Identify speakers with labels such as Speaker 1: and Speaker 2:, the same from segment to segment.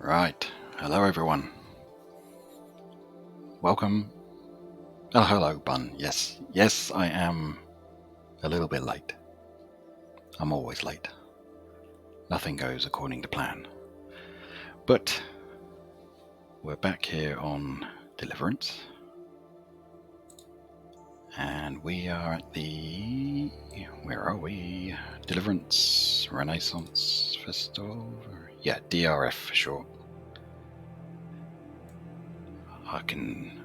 Speaker 1: Right, hello everyone. Welcome. Oh, hello, Bun. Yes, I am a little bit late. I'm always late. Nothing goes according to plan. But we're back here on Deliverance. And we are at the... where are we? Deliverance Renaissance Festival? Yeah, DRF for short. I can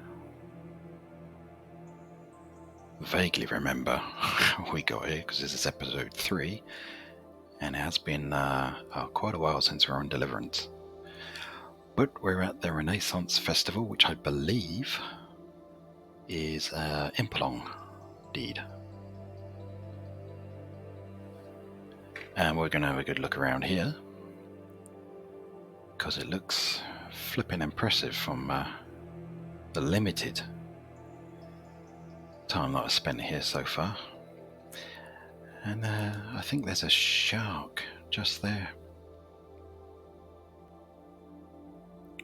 Speaker 1: vaguely remember how we got here because this is episode 3 and it has been quite a while since we were on Deliverance. But we're at the Renaissance Festival, which I believe is impalong deed. And we're going to have a good look around here because it looks flipping impressive from the limited time that I've spent here so far. And I think there's a shark just there.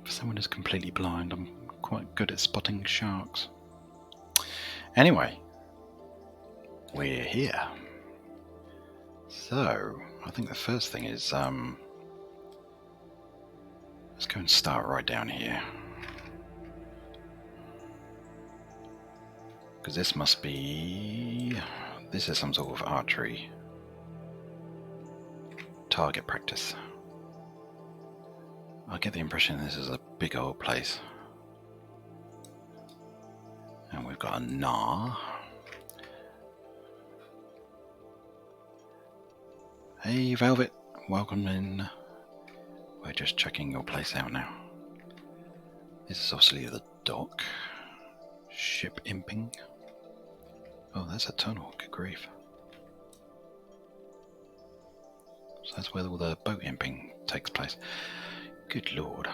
Speaker 1: For someone who's completely blind, I'm quite good at spotting sharks. Anyway, we're here. So, I think the first thing is, let's go and start right down here. Because this must be... this is some sort of archery target practice. I get the impression this is a big old place. And we've got a gnar. Hey Velvet, welcome in. We're just checking your place out now. This is obviously the dock. Ship imping. Oh, that's a tunnel, good grief. So that's where all the boat imping takes place. Good lord.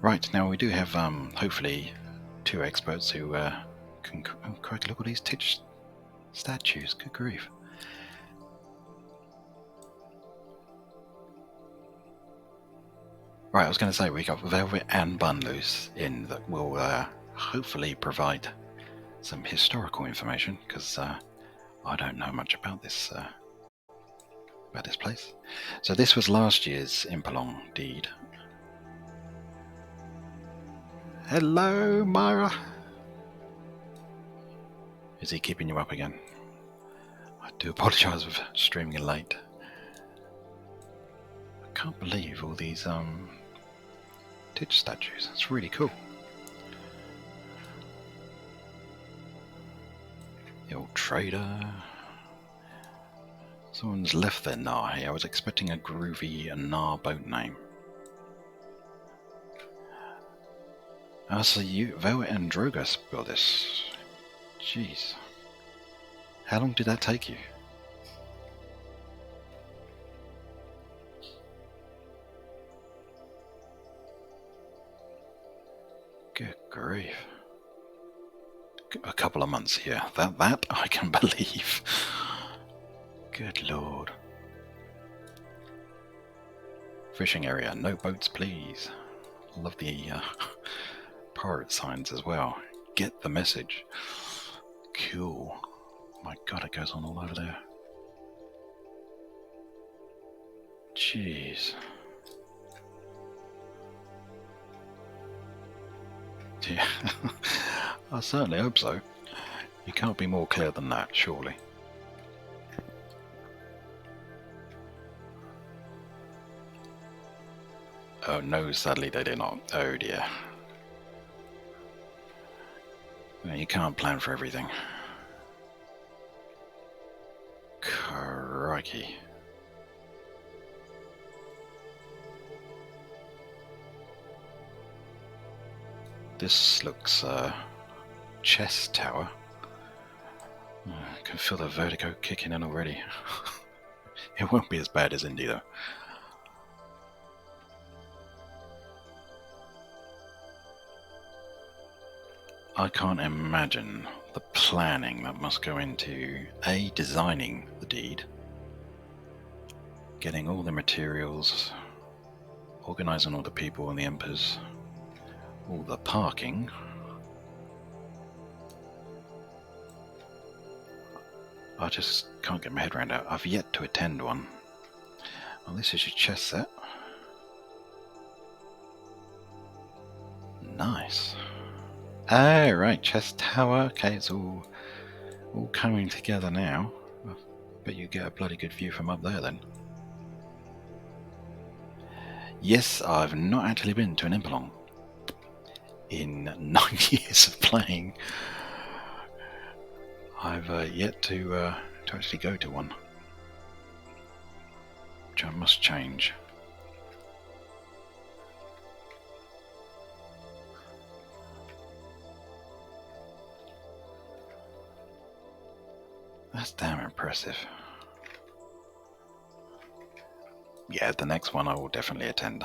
Speaker 1: Right, now we do have hopefully 2 experts who can... oh, crikey, look at these titch statues, good grief. Right, I was going to say we got Velvet and Bunnlose in that will hopefully provide some historical information, because I don't know much about this place. So this was last year's impalong deed. Hello, Myra. Is he keeping you up again? I do apologise for streaming late. I can't believe all these ditch statues. That's really cool. The old trader. Someone's left their gnar here. I was expecting a groovy gnar boat name. So you, Velvet and Drogas built this. Jeez. How long did that take you? Good grief. A couple of months here. That I can believe. Good lord. Fishing area. No boats, please. Love the pirate signs as well. Get the message. Cool. My god, it goes on all over there. Jeez. Yeah. I certainly hope so. You can't be more clear than that, surely. Oh no, sadly they did not. Oh dear. Well, you can't plan for everything. Crikey. This looks chess tower. I can feel the vertigo kicking in already. It won't be as bad as Indy though. I can't imagine the planning that must go into A, designing the deed, getting all the materials, organising all the people and the Empers, all the parking. I just can't get my head around it. I've yet to attend one. Well, this is your chess set. Nice. Oh, right, chess tower. Okay, it's all coming together now. I bet you get a bloody good view from up there then. Yes, I've not actually been to an impalong in 9 years of playing. I've yet to actually go to one, which I must change. That's damn impressive. Yeah, the next one I will definitely attend.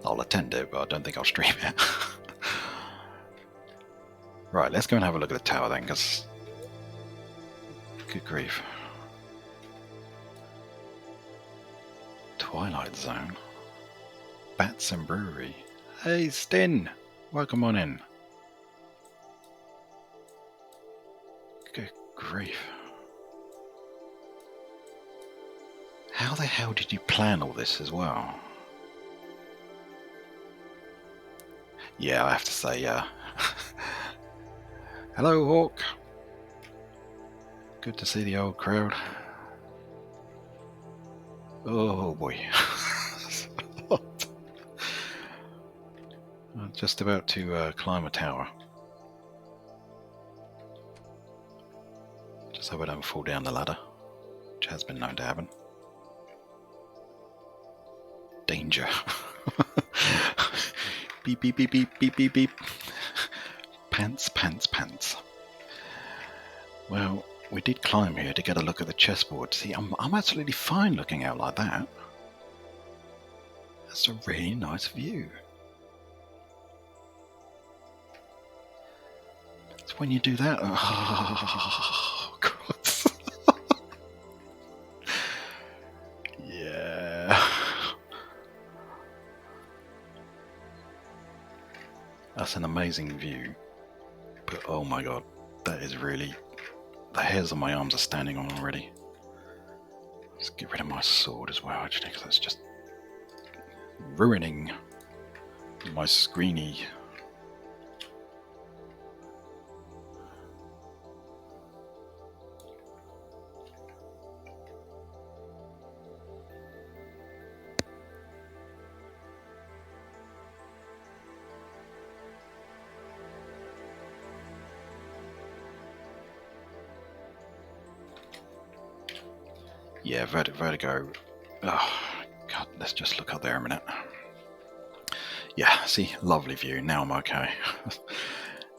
Speaker 1: I'll attend it, but I don't think I'll stream it. Right, let's go and have a look at the tower then, because... good grief. Twilight Zone. Bats and Brewery. Hey, Stin! Welcome on in. Good grief. How the hell did you plan all this as well? Yeah, I have to say, hello, Hawk. Good to see the old crowd. Oh boy. I'm just about to climb a tower. Just hope I don't fall down the ladder, which has been known to happen. Danger. Beep, beep, beep, beep, beep, beep, beep. Pants, pants, pants. Well, we did climb here to get a look at the chessboard. See, I'm absolutely fine looking out like that. That's a really nice view. It's when you do that. Oh, God. Yeah. That's an amazing view. But oh my God, that is really... the hairs on my arms are standing on already. Let's get rid of my sword as well, actually, because that's just ruining my screeny. Yeah, vertigo. Oh, God, let's just look up there a minute. Yeah, see, lovely view. Now I'm okay.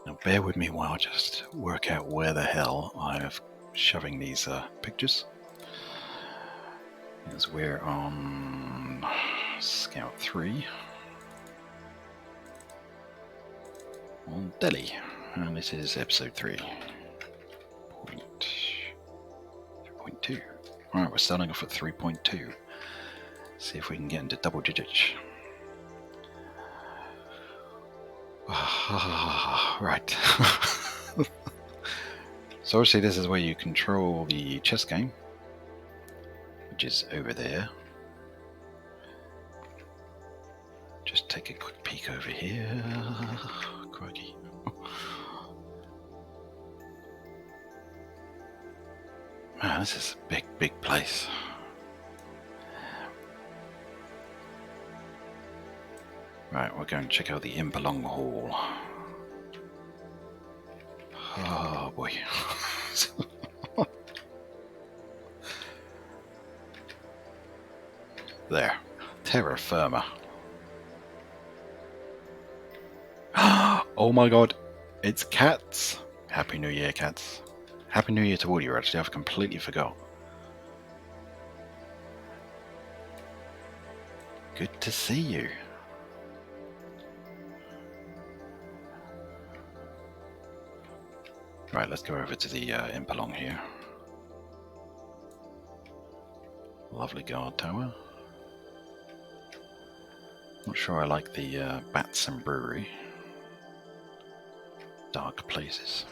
Speaker 1: Now bear with me while I just work out where the hell I'm shoving these pictures. As we're on Scout 3 on Delhi, and this is episode 3.2. Alright, we're starting off at 3.2. See if we can get into double digits. Right. So obviously this is where you control the chess game, which is over there. Just take a quick peek over here. Crikey. Man, this is a big, big place. Right, we're going to check out the impalong hall. Oh boy. There. Terra firma. Oh my God. It's cats. Happy New Year, cats. Happy New Year to all of you, actually. I've completely forgot. Good to see you. Right, let's go over to the impalong here. Lovely guard tower. Not sure I like the bats and brewery. Dark places.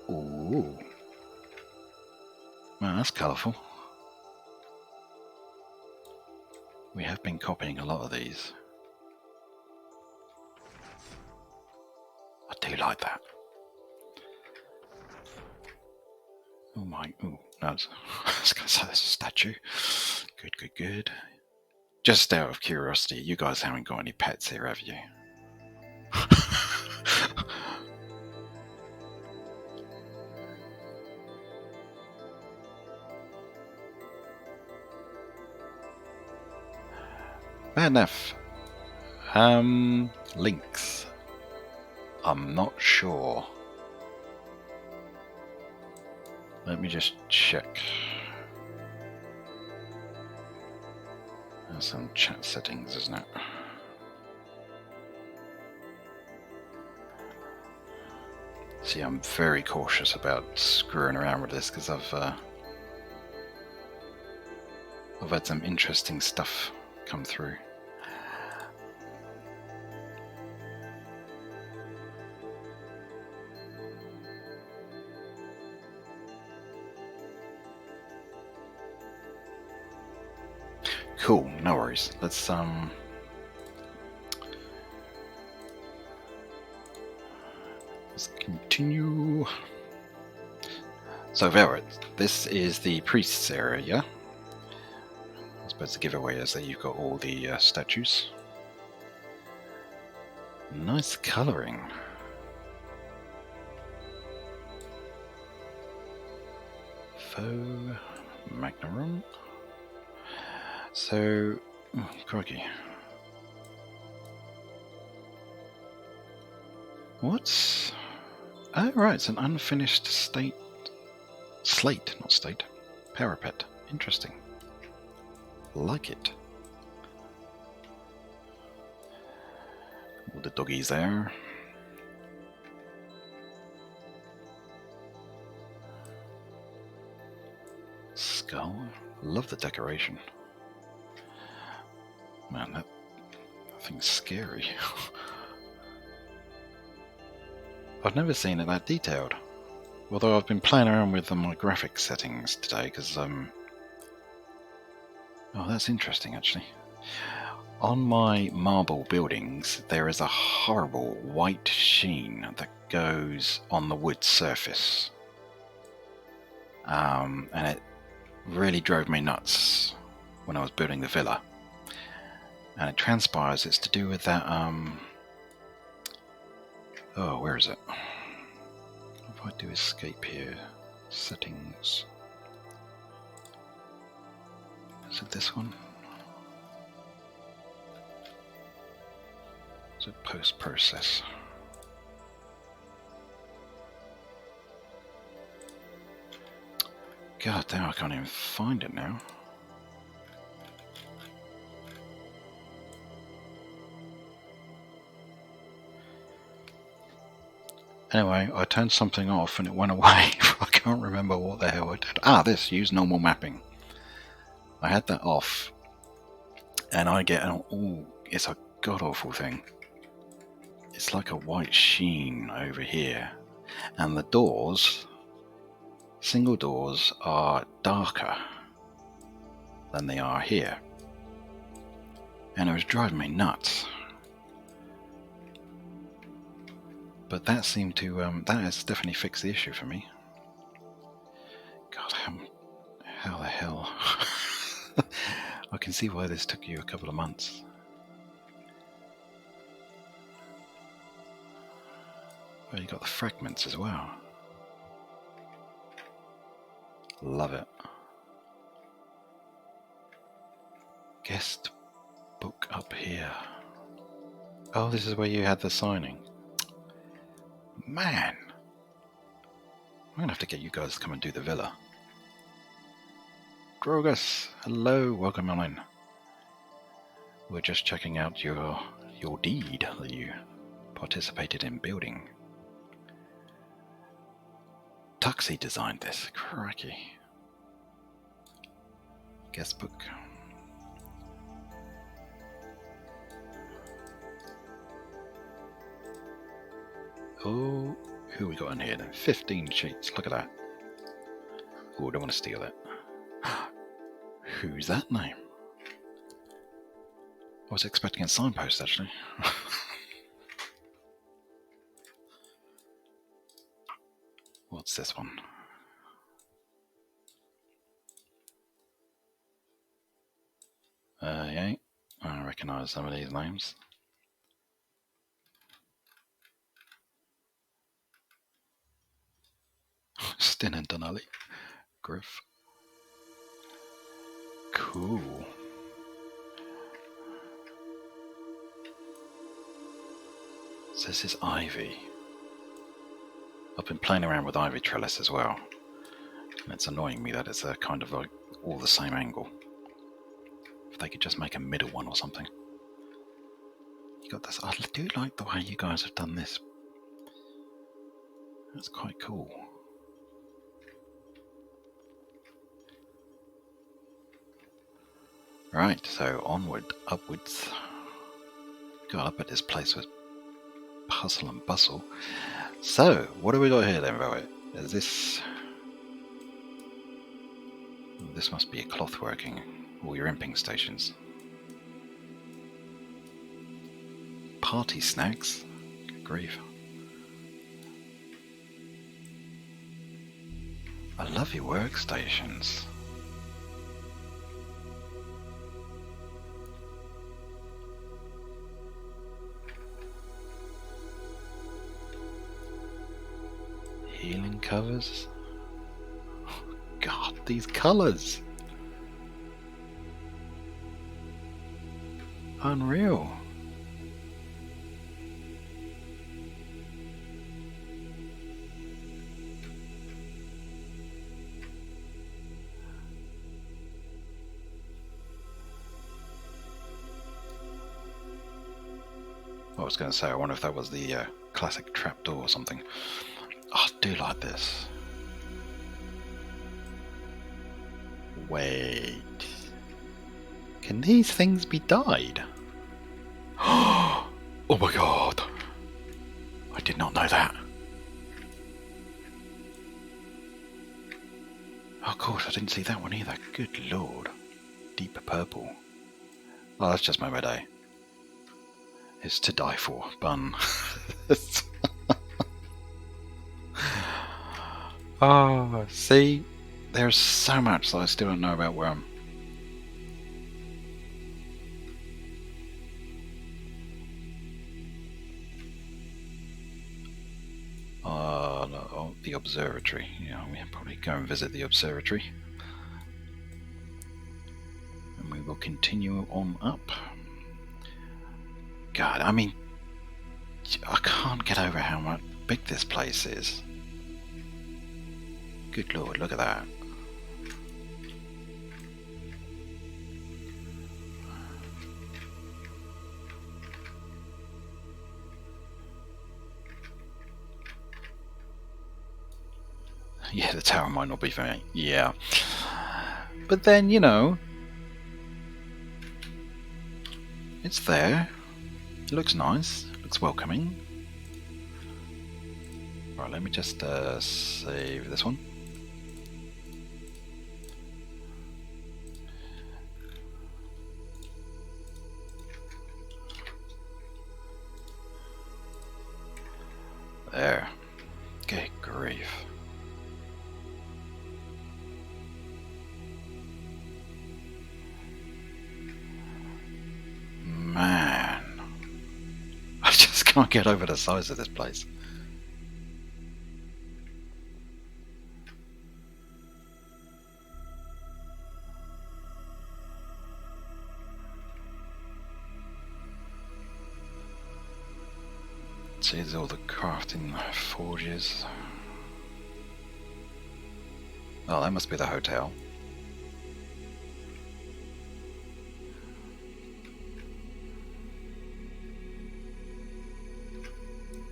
Speaker 1: Ooh. Well, that's colourful. We have been copying a lot of these. I do like that. Oh my, oh, no, I was going to say that's a statue. Good, good, good. Just out of curiosity, you guys haven't got any pets here, have you? Bad enough. Links. I'm not sure. Let me just check. There's some chat settings, isn't it? See, I'm very cautious about screwing around with this because I've had some interesting stuff come through. Cool, no worries. Let's continue. So Velvet, this is the priest's area, yeah? I suppose the giveaway is that you've got all the statues. Nice colouring. Faux Magnarum. So, oh, crikey. What's... Oh, right, it's an unfinished slate, not state, parapet. Interesting. Like it. All the doggies there. Skull. Love the decoration. Man, that thing's scary. I've never seen it that detailed. Although I've been playing around with my graphics settings today, because oh, that's interesting actually. On my marble buildings, there is a horrible white sheen that goes on the wood surface, and it really drove me nuts when I was building the villa. And it transpires it's to do with that, oh, where is it? If I do escape here, settings. Is it this one? Is it post-process? God damn, I can't even find it now. Anyway, I turned something off and it went away. I can't remember what the hell I did. Ah, this, use normal mapping. I had that off and I get an, oh, it's a god-awful thing. It's like a white sheen over here. And the doors, single doors, are darker than they are here. And it was driving me nuts. But that seemed to, that has definitely fixed the issue for me. God, how the hell? I can see why this took you a couple of months. Well, you got the fragments as well. Love it. Guest book up here. Oh, this is where you had the signing. Man, I'm gonna have to get you guys to come and do the villa. Drogus, hello, welcome on in. We're just checking out your deed that you participated in building. Tuxie designed this. Crikey. Guest book. Oh, who we got in here then? 15 sheets. Look at that. Oh, I don't want to steal it. Who's that name? I was expecting a signpost, actually. What's this one? Yeah, I recognise some of these names. Stin and Donnelly. Griff. Cool. So this is ivy. I've been playing around with ivy trellis as well. And it's annoying me that it's a kind of like all the same angle. If they could just make a middle one or something. You got this. I do like the way you guys have done this. That's quite cool. Right, so onward, upwards. Got up at this place with hustle and bustle. So, what do we got here then, Roy? Is this... This must be a cloth working, all your imping stations. Party snacks? Good grief. I love your workstations. Healing covers. Oh, God, these colours. Unreal. I was going to say, I wonder if that was the classic trapdoor or something. Oh, I do like this. Wait. Can these things be dyed? Oh my god. I did not know that. Oh, of course, I didn't see that one either. Good lord. Deep purple. Oh, that's just made my day. It's to die for. Bun. Oh, see? There's so much that I still don't know about Wurm. No, the observatory. Yeah, we'll probably go and visit the observatory. And we will continue on up. God, I mean, I can't get over how much big this place is. Good lord, look at that. Yeah, the tower might not be for me. Yeah. But then, you know, it's there. It looks nice. Looks welcoming. Right, let me just save this one. There. Good grief. Man. I just can't get over the size of this place. See, there's all the crafting forges. Oh, that must be the hotel.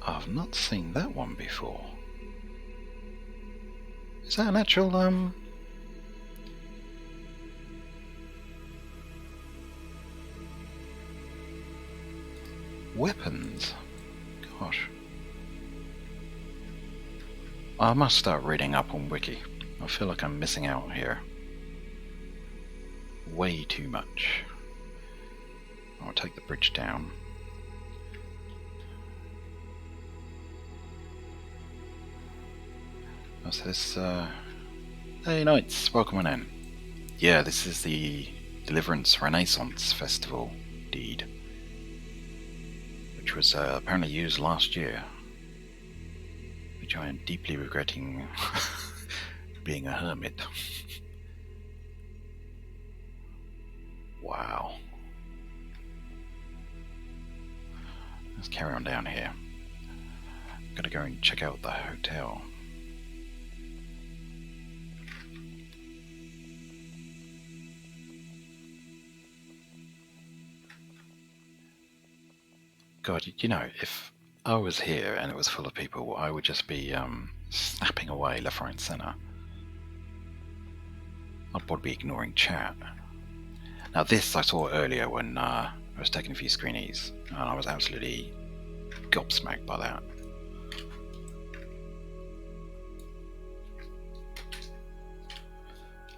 Speaker 1: I've not seen that one before. Is that an actual, weapons? Gosh. I must start reading up on Wiki. I feel like I'm missing out here. Way too much. I'll take the bridge down. What's this? Hey Knights, welcome on in. Yeah, this is the Deliverance Renaissance Festival, indeed. Which was apparently used last year. Which I am deeply regretting being a hermit. Wow. Let's carry on down here. Gotta go and check out the hotel. God, you know, if I was here and it was full of people, I would just be snapping away left, right and centre. I'd probably be ignoring chat. Now this I saw earlier when I was taking a few screenies, and I was absolutely gobsmacked by that.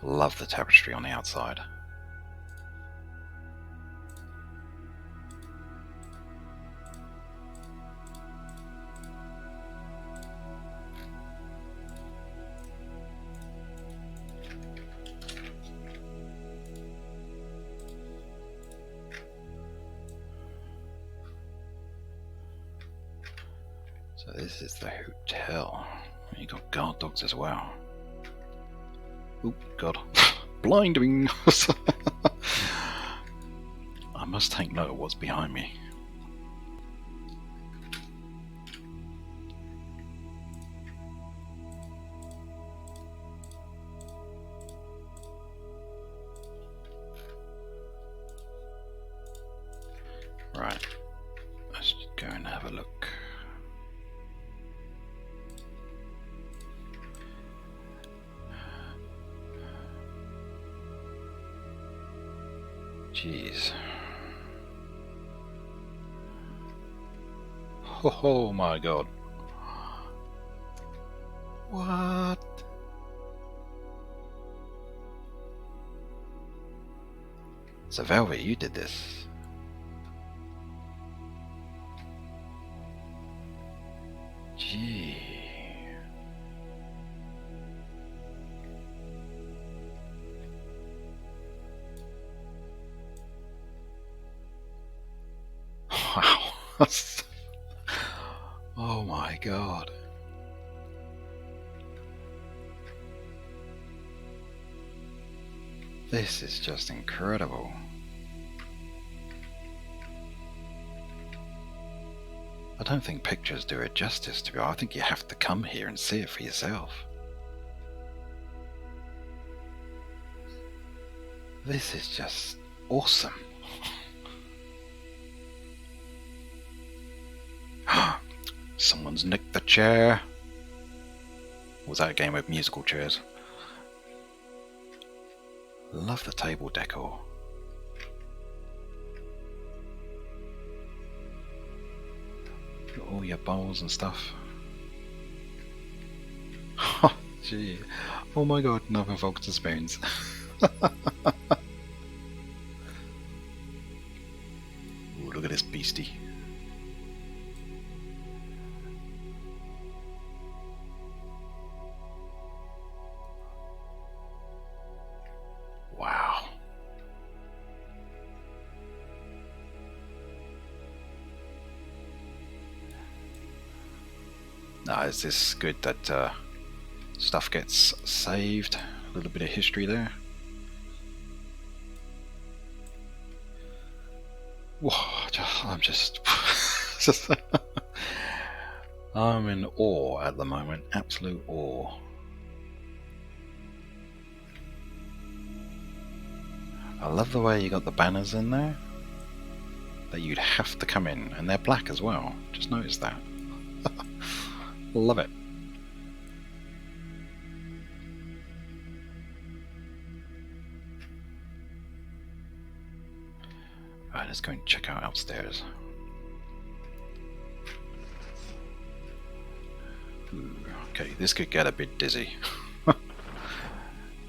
Speaker 1: Love the tapestry on the outside. So this is the hotel. You got guard dogs as well. Oh God, blinding! I must take note of what's behind me. Right, let's go and have a look. Jeez. Oh my God. What? So Velvet, you did this. Gee. Wow. Oh my God. This is just incredible. I don't think pictures do it justice, to be honest. I think you have to come here and see it for yourself. This is just awesome. Someone's nicked the chair. Was that a game of musical chairs? Love the table decor. Got all your bowls and stuff. Oh, gee. Oh my God, another forks and spoons. Ooh, look at this beastie. Wow. Now, is this good that stuff gets saved? A little bit of history there. Whoa, I'm just I'm in awe at the moment, absolute awe. I love the way you got the banners in there, that you'd have to come in, and they're black as well, just noticed that. Love it. Right, let's go and check out upstairs. Ooh, okay, this could get a bit dizzy.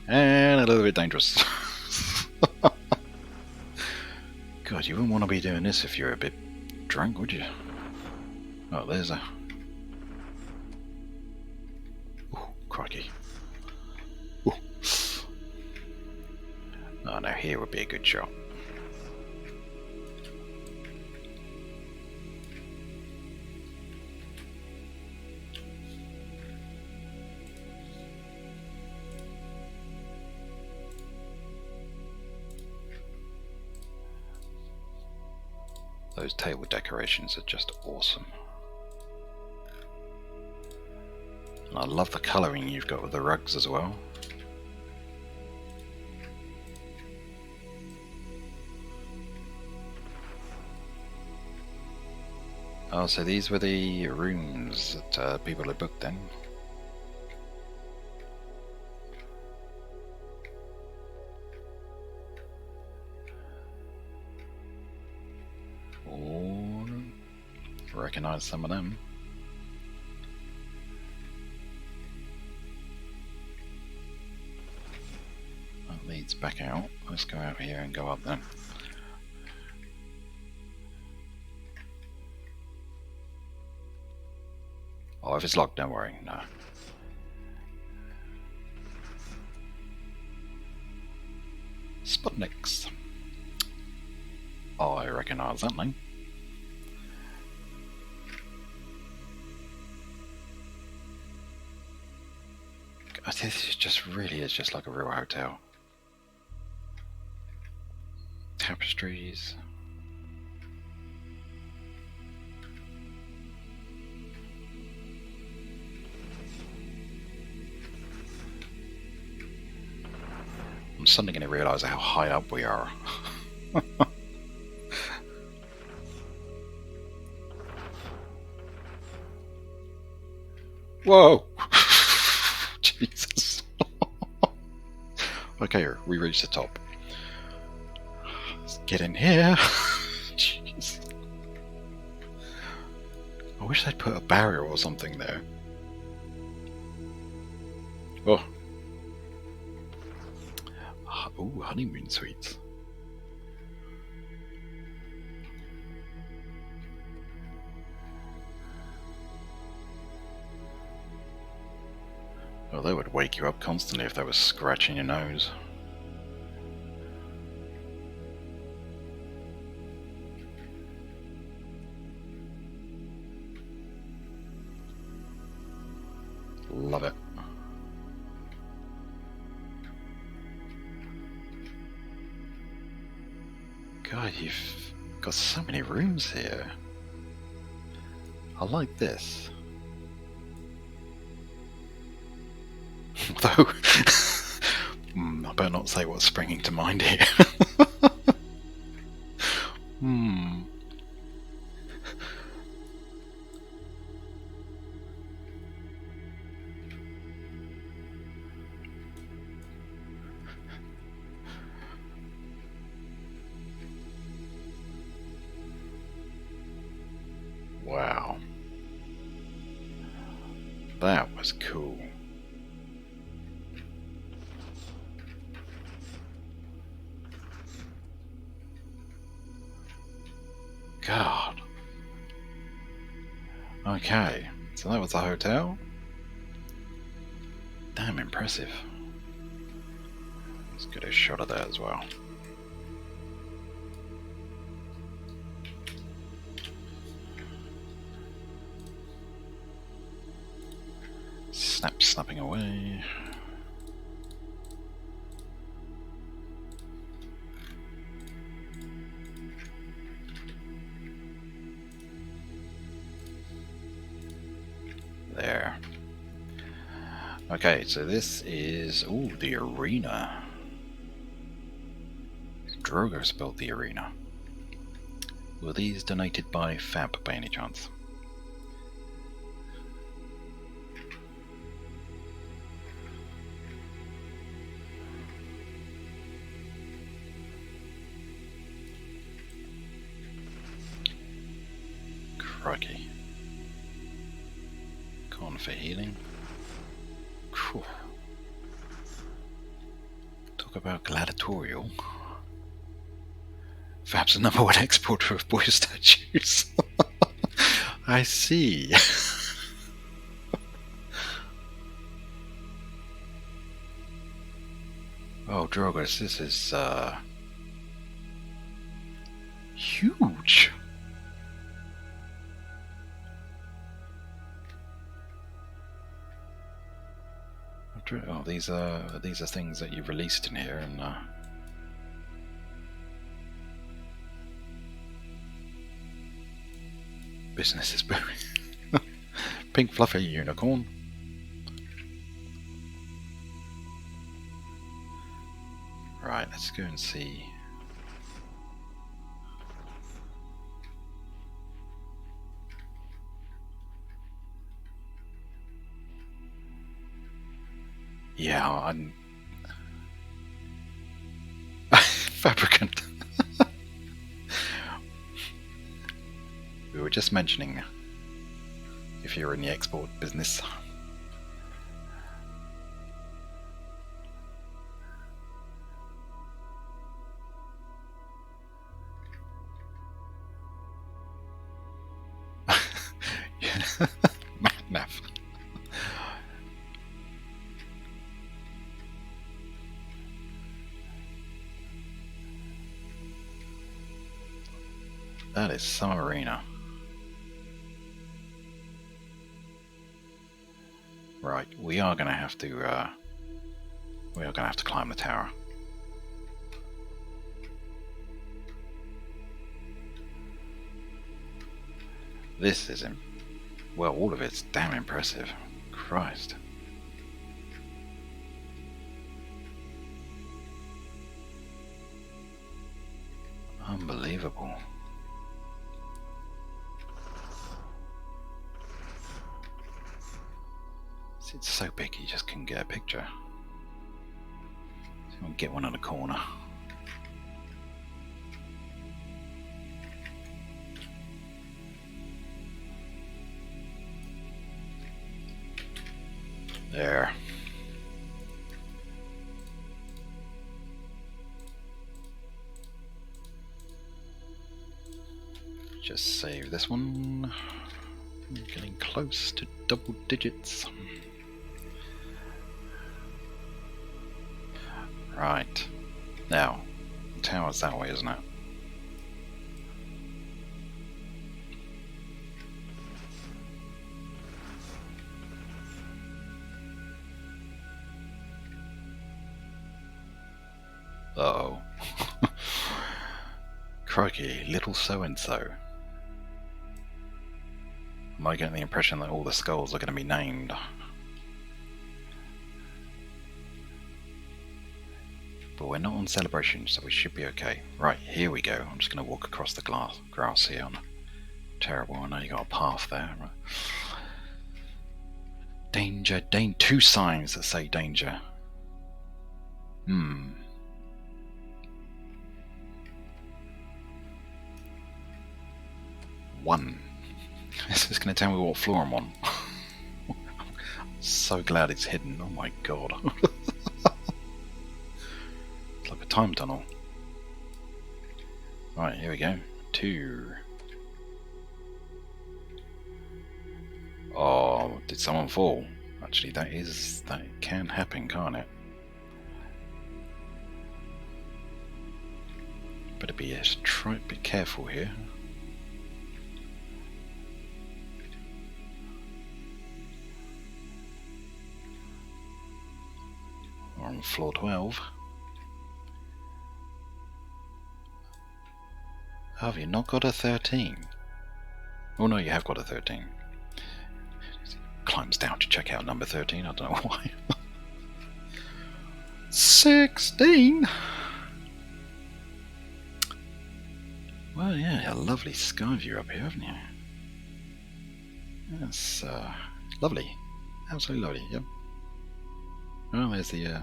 Speaker 1: And a little bit dangerous. God, you wouldn't want to be doing this if you're a bit drunk, would you? Oh, there's a... Ooh, crikey. Ooh. Oh, now here would be a good shot. Those table decorations are just awesome. And I love the colouring you've got with the rugs as well. Oh, so these were the rooms that people had booked then? Oh, I recognise some of them. That leads back out. Let's go out here and go up then. Oh, if it's locked, don't worry. No. Sputniks. Oh, I recognise that name. God, this just really is just like a real hotel. Tapestries. I'm suddenly going to realise how high up we are. Whoa! Jesus. Okay, we reached the top. Let's get in here. Jeez. I wish they'd put a barrier or something there. Oh. Ooh, honeymoon suites. Well, they would wake you up constantly if they were scratching your nose. Love it. God, you've got so many rooms here. I like this. Although, I better not say what's springing to mind here. Wow. That was cool. God. Okay, so that was the hotel. Damn impressive. Let's get a shot of that as well. Snapping away. There. Okay, so this is the arena. Drogo's built the arena. Were these donated by Fab by any chance? crikey. Corn for healing. Whew. Talk about gladiatorial. Perhaps the number one exporter of boy statues. I see. Oh, Drogus, this is huge. Oh, these are things that you've released in here, and business is booming. Pink fluffy unicorn. Right, let's go and see. Yeah, I'm fabricant. We were just mentioning if you're in the export business. Math. That is some arena. Right, we are going to have to climb the tower. This isn't. Well, all of it's damn impressive. Christ. Unbelievable. It's so big you just couldn't get a picture. So I'll get one on the corner. There. Just save this one. I'm getting close to double digits. Right. Now, the tower's that way, isn't it? Uh-oh. Crikey, little so-and-so. Am I getting the impression that all the skulls are going to be named? But we're not on celebration, so we should be okay. Right, here we go. I'm just going to walk across the grass here. Terrible, I know you got a path there. Right. Danger, two signs that say danger. One. This is going to tell me what floor I'm on. So glad it's hidden. Oh my god. It's like a time tunnel. Right, here we go. 2. Oh, did someone fall? Actually, that can happen, can't it? Better be careful here. We're on floor 12. Have you not got a 13? Oh no, you have got a 13. Climbs down to check out number 13, I don't know why. 16! Well, yeah, a lovely sky view up here, haven't you? That's lovely. Absolutely lovely, yep. Well, there's the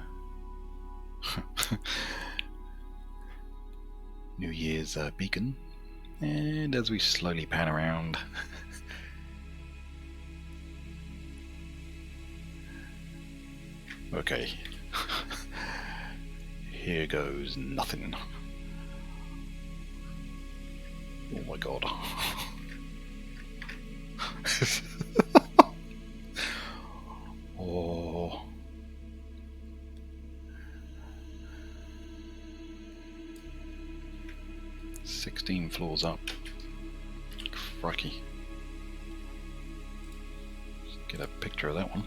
Speaker 1: New Year's beacon. And as we slowly pan around, okay, here goes nothing. Oh my god. Oh. "16 floors up. Crikey. Let's get a picture of that one.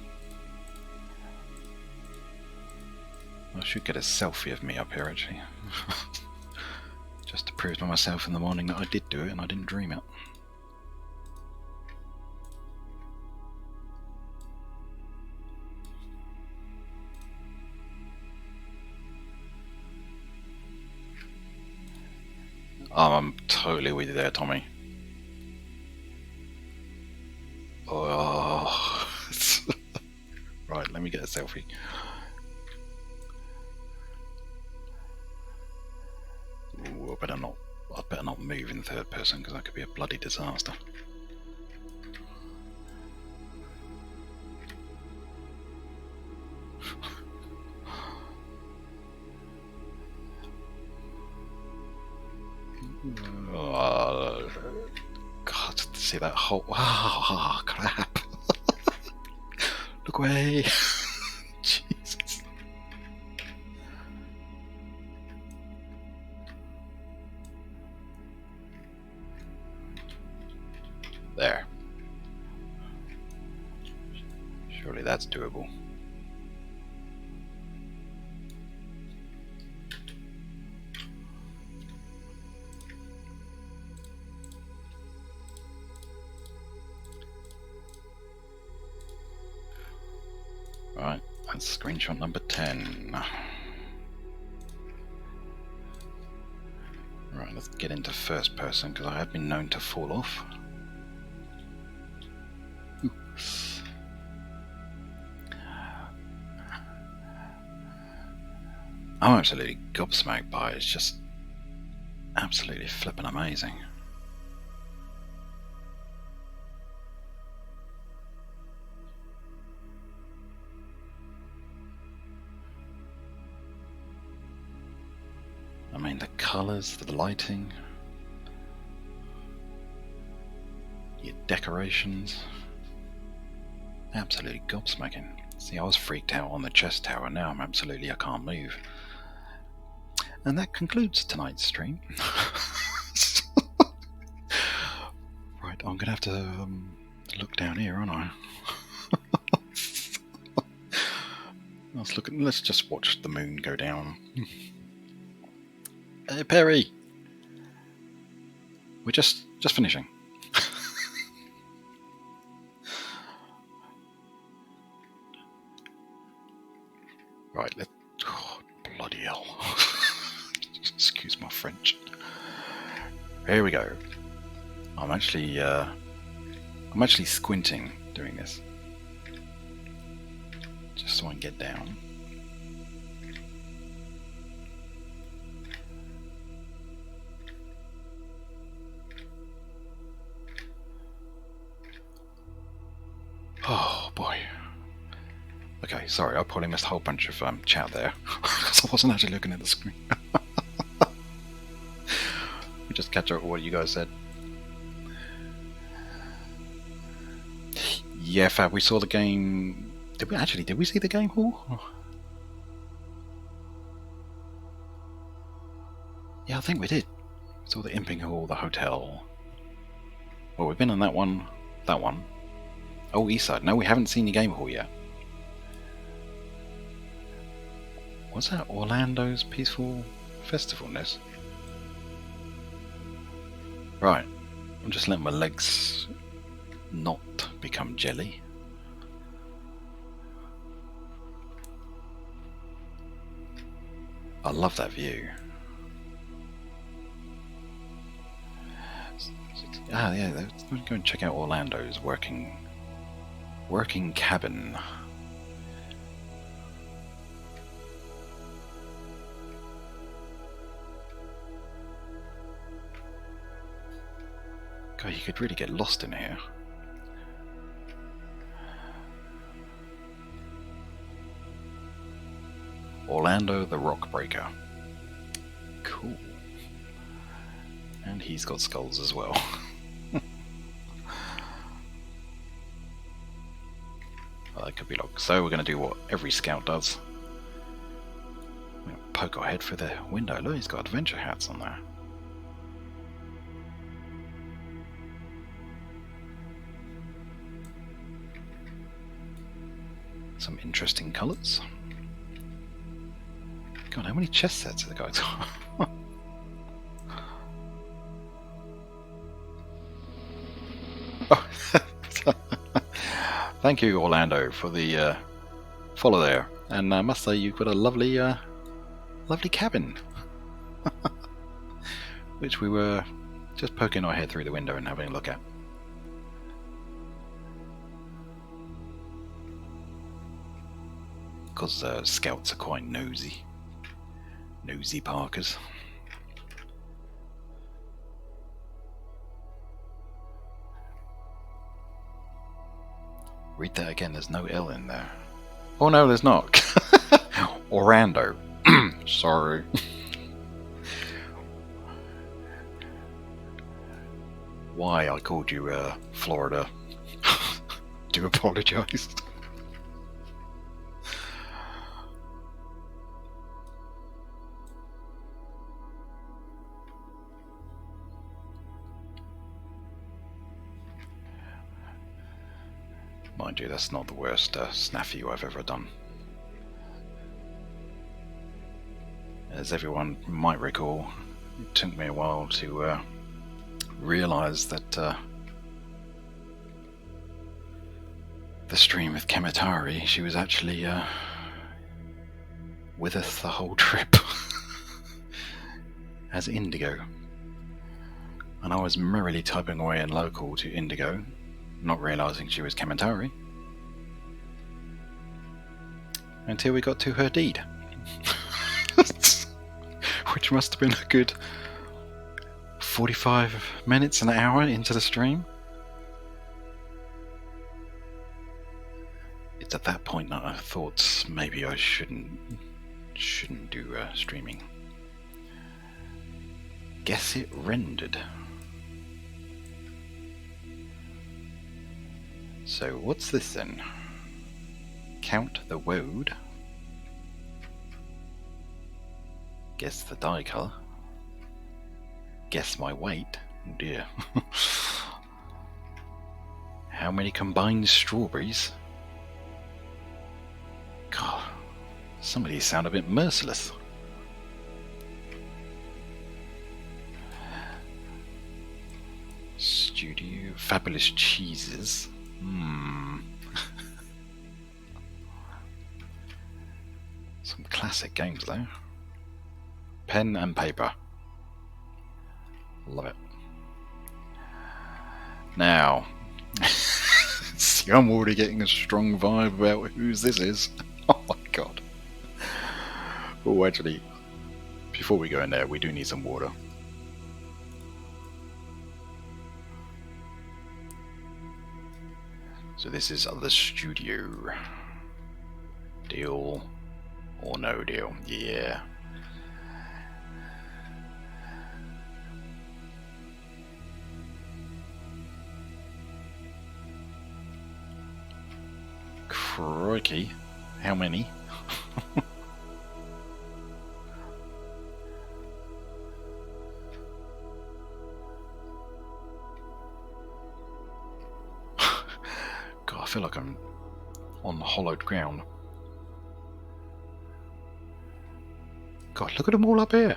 Speaker 1: I should get a selfie of me up here actually. Just to prove to myself in the morning that I did do it and I didn't dream it. Oh, I'm totally with you there, Tommy. Oh. Right, let me get a selfie. Ooh, I'd better not move in third person because that could be a bloody disaster. Oh, God, see that whole... Oh, crap. Look away. Jesus. There. Surely that's doable. Right, that's screenshot number 10. Right, let's get into first person because I have been known to fall off. Ooh. I'm absolutely gobsmacked by it. It's just absolutely flippin' amazing. I mean, the colours, the lighting, your decorations, absolutely gobsmacking. See, I was freaked out on the chest tower, now I'm absolutely, I can't move. And that concludes tonight's stream. Right, I'm gonna have to look down here, aren't I? Let's just watch the moon go down. Hey Perry! We're just finishing. Right, oh, bloody hell. Excuse my French. Here we go. I'm actually squinting doing this. Just so I can get down. Oh boy. Okay, sorry, I probably missed a whole bunch of chat there because I wasn't actually looking at the screen. We just catch up with what you guys said. Yeah, Fab, we saw the game. Did we see the game hall? Oh. Yeah, I think we did. We saw the Imping Hall, the hotel. Well, we've been on that one. Oh, East Side. No, we haven't seen the game hall yet. Was that Orlando's Peaceful Festivalness? Right. I'm just letting my legs not become jelly. I love that view. Ah, yeah, let's go and check out Orlando's working cabin. God, you could really get lost in here. Orlando the Rock Breaker. Cool. And he's got skulls as well. Well, that could be locked. So we're going to do what every scout does. We're going to poke our head through the window. Look, he's got adventure hats on there. Some interesting colours. God, how many chest sets have the guys got? Oh. Thank you, Orlando, for the follow there. And I must say, you've got a lovely, lovely cabin. Which we were just poking our head through the window and having a look at. Because scouts are quite nosy. Nosy Parkers. Read that again, there's no L in there. Oh no, there's not. Orlando. Sorry. Why I called you Florida. Do apologise. Mind you, that's not the worst snafu I've ever done. As everyone might recall, it took me a while to realise that the stream with Kemitari, she was actually with us the whole trip as Indigo. And I was merrily typing away in local to Indigo, not realising she was Kemitari, until we got to her deed. Which must have been a good 45 minutes, an hour into the stream. It's at that point that I thought maybe I shouldn't do streaming. Guess it rendered. So what's this then? Count the woad. Guess the dye colour. Guess my weight. Oh dear. How many combined strawberries? God, some of these sound a bit merciless. Studio fabulous cheeses. Some classic games though. Pen and paper. Love it. Now, see, I'm already getting a strong vibe about whose this is. Oh my god. Oh, actually, before we go in there, we do need some water. So this is the studio. Deal or no deal? Yeah. Crikey, how many? God, I feel like I'm on hollowed ground. God, look at them all up here.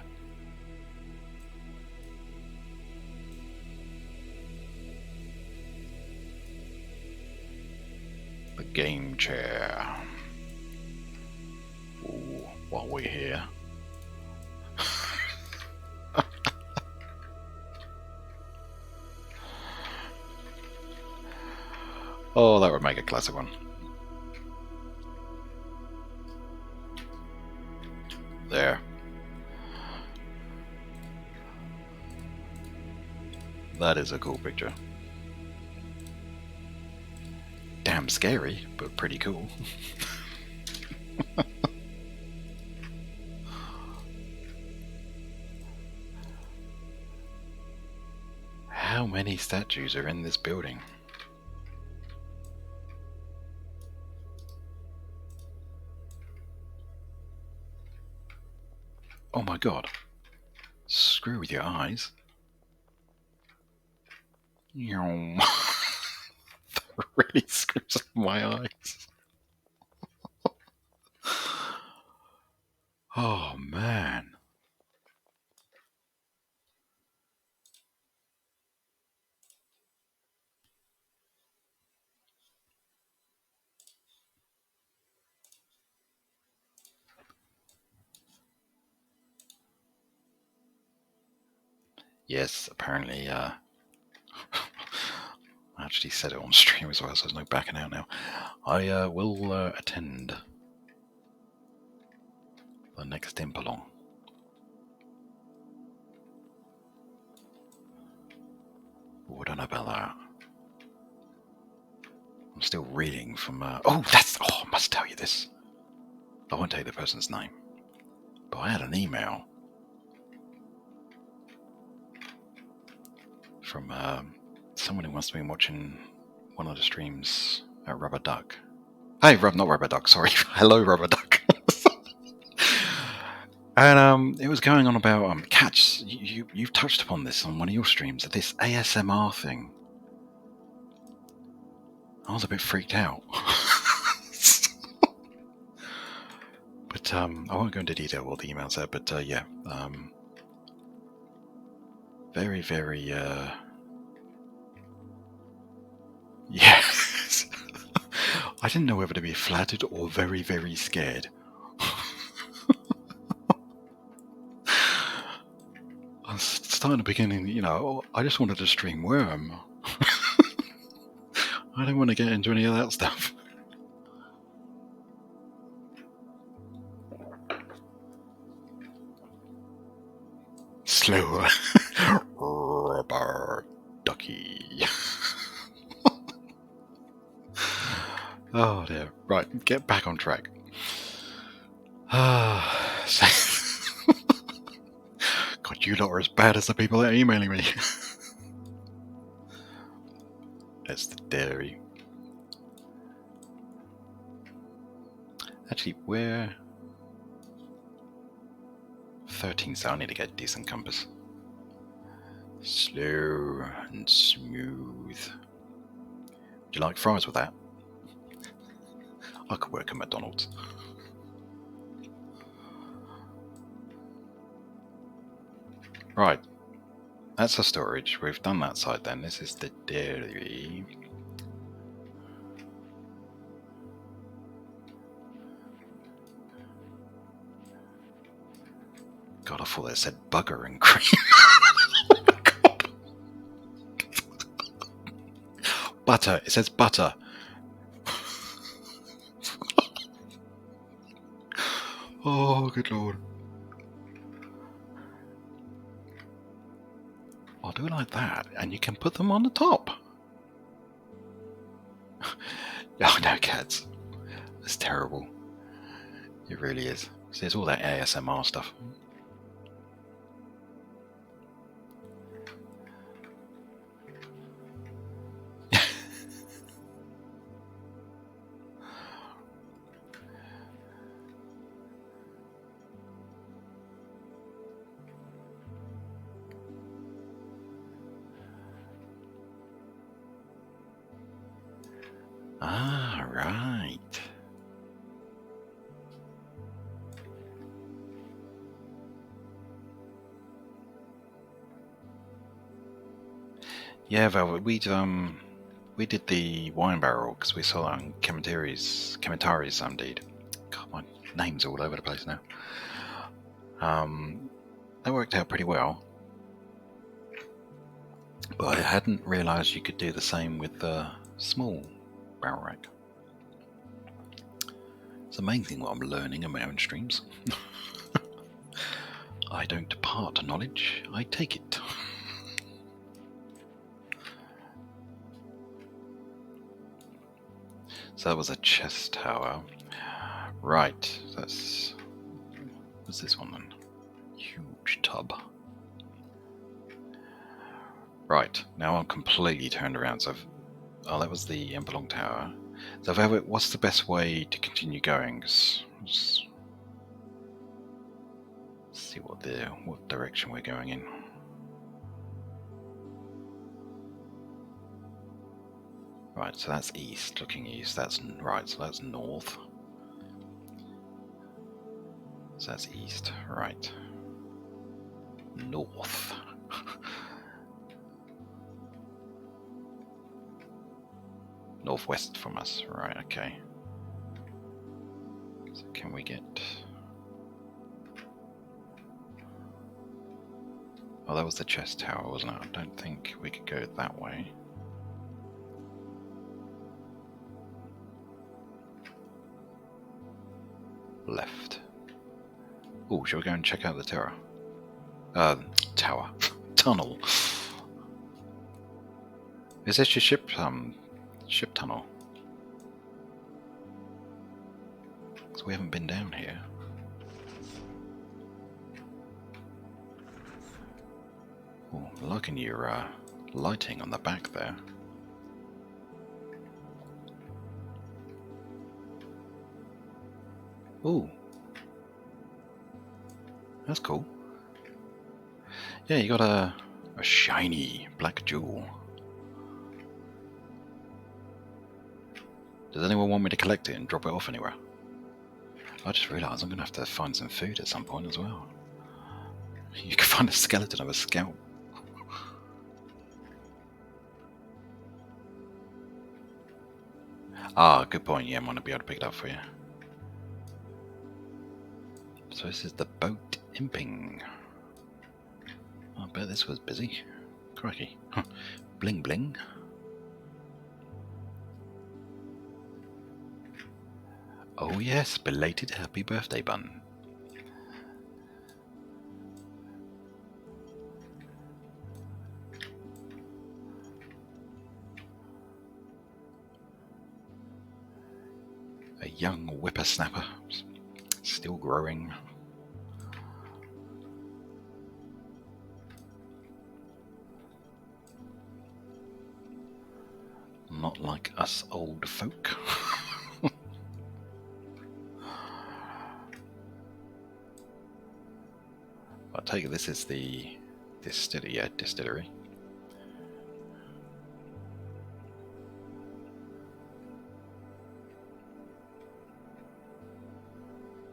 Speaker 1: The game chair. Ooh, while we're here. Oh, that would make a classic one. There. That is a cool picture. Damn scary, but pretty cool. How many statues are in this building? Oh my god. Screw with your eyes. That really screws up my eyes. Oh man. Yes, apparently, I actually said it on stream as well, so there's no backing out now. I will attend the next impalong. Oh, I don't know about that. I'm still reading from... I must tell you this. I won't tell you the person's name. But I had an email from someone who must have been watching one of the streams at Rubber Duck. Hey, not Rubber Duck, sorry. Hello, Rubber Duck. And it was going on about cats. You've touched upon this on one of your streams, this ASMR thing. I was a bit freaked out. But I won't go into detail what the emails are, but yeah. Very, very... yes. I didn't know whether to be flattered or very, very scared. I was starting the beginning, I just wanted to stream Wurm. I don't want to get into any of that stuff. Slower. Rubber ducky. Oh dear. Right, get back on track. God, you lot are as bad as the people that are emailing me. That's the dairy. Actually, where... 13, so I need to get a decent compass. Slow and smooth. Do you like fries with that? I could work at McDonald's. Right. That's the storage. We've done that side then. This is the dairy. God, I thought it said bugger and cream. Oh my God. Butter. It says butter. Oh, good lord. I'll do it like that, and you can put them on the top. Oh no, cats. That's terrible. It really is. See, it's all that ASMR stuff. Ah, right. Yeah, Velvet, we did the wine barrel because we saw that on Kementari's deed. God, my name's all over the place now. That worked out pretty well, but I hadn't realised you could do the same with the small barrel rack. It's amazing what I'm learning in my own streams. I don't depart knowledge, I take it. So that was a chest tower. Right, that's... what's this one then? Huge tub. Right, now I'm completely turned around. So, oh, that was the impalong tower. So, what's the best way to continue going? Let's see what direction we're going in. Right, so that's east, looking east. That's right, so that's north. So that's east, right. North. Northwest from us, right, okay. So can we get... oh, that was the chest tower, wasn't it? I don't think we could go that way. Left. Oh, shall we go and check out the tower? Tower. Tunnel. Is this your ship tunnel? Because we haven't been down here. Oh, liking your lighting on the back there. Ooh. That's cool. Yeah, you got a shiny black jewel. Does anyone want me to collect it and drop it off anywhere? I just realised I'm going to have to find some food at some point as well. You can find a skeleton of a scalp. Ah, good point. Yeah, I might not be able to pick it up for you. So this is the boat imping. I bet this was busy. Crikey. Bling bling. Oh yes, belated happy birthday, Bun. A young whippersnapper, still growing. Not like us old folk. I take it this is the distillery.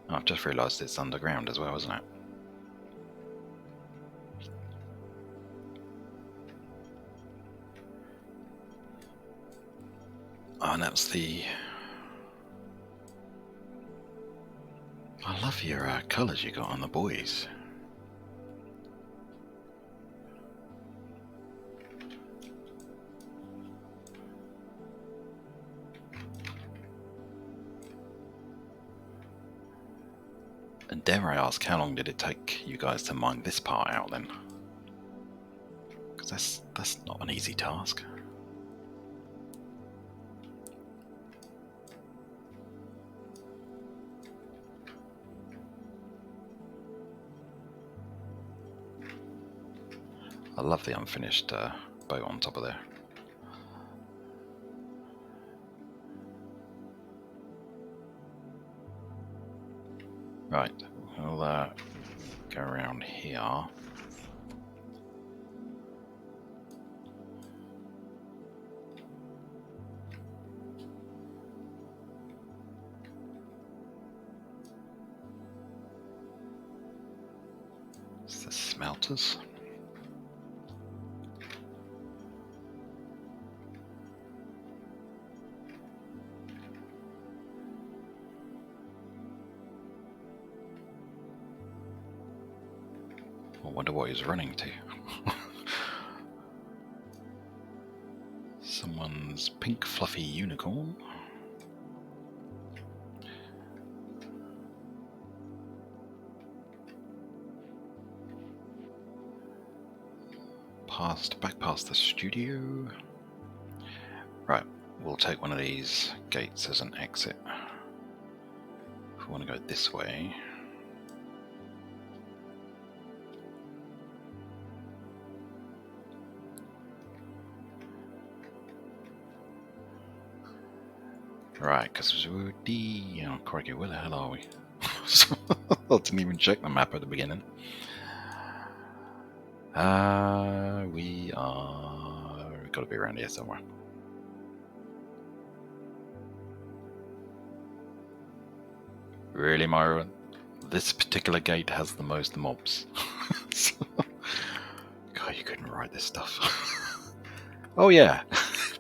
Speaker 1: Oh, I've just realised it's underground as well, isn't it? Oh, and that's the... I love your colours you got on the boys. And dare I ask, how long did it take you guys to mine this part out then? Because that's not an easy task. I love the unfinished boat on top of there. Right, we'll go around here. It's the smelters. I wonder what he's running to. Someone's pink fluffy unicorn. Back past the studio. Right, we'll take one of these gates as an exit. If we want to go this way. Right, because we're oh crikey, where the hell are we? I didn't even check the map at the beginning. We've got to be around here somewhere. Really, Myron? This particular gate has the most mobs. God, you couldn't write this stuff. Oh yeah,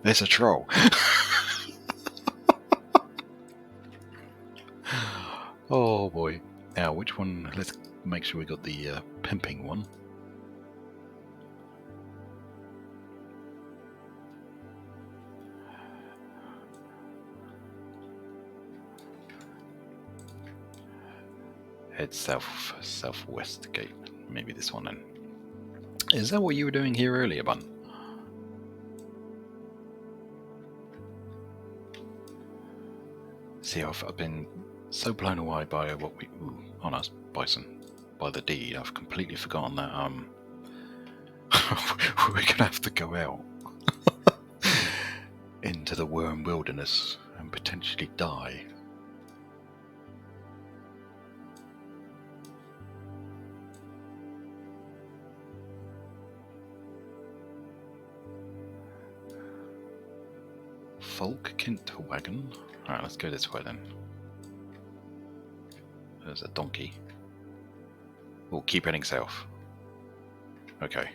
Speaker 1: there's a troll. Oh boy. Now, which one? Let's make sure we got the pimping one. Head southwest gate. Maybe this one then. Is that what you were doing here earlier, Bun? See, I've been so blown away by what we... Ooh, oh no, it's bison. By the deed, I've completely forgotten that we're gonna have to go out into the Wurm wilderness and potentially die. Falkent wagon. Alright, let's go this way then. There's a donkey. Oh, keep heading south. Okay.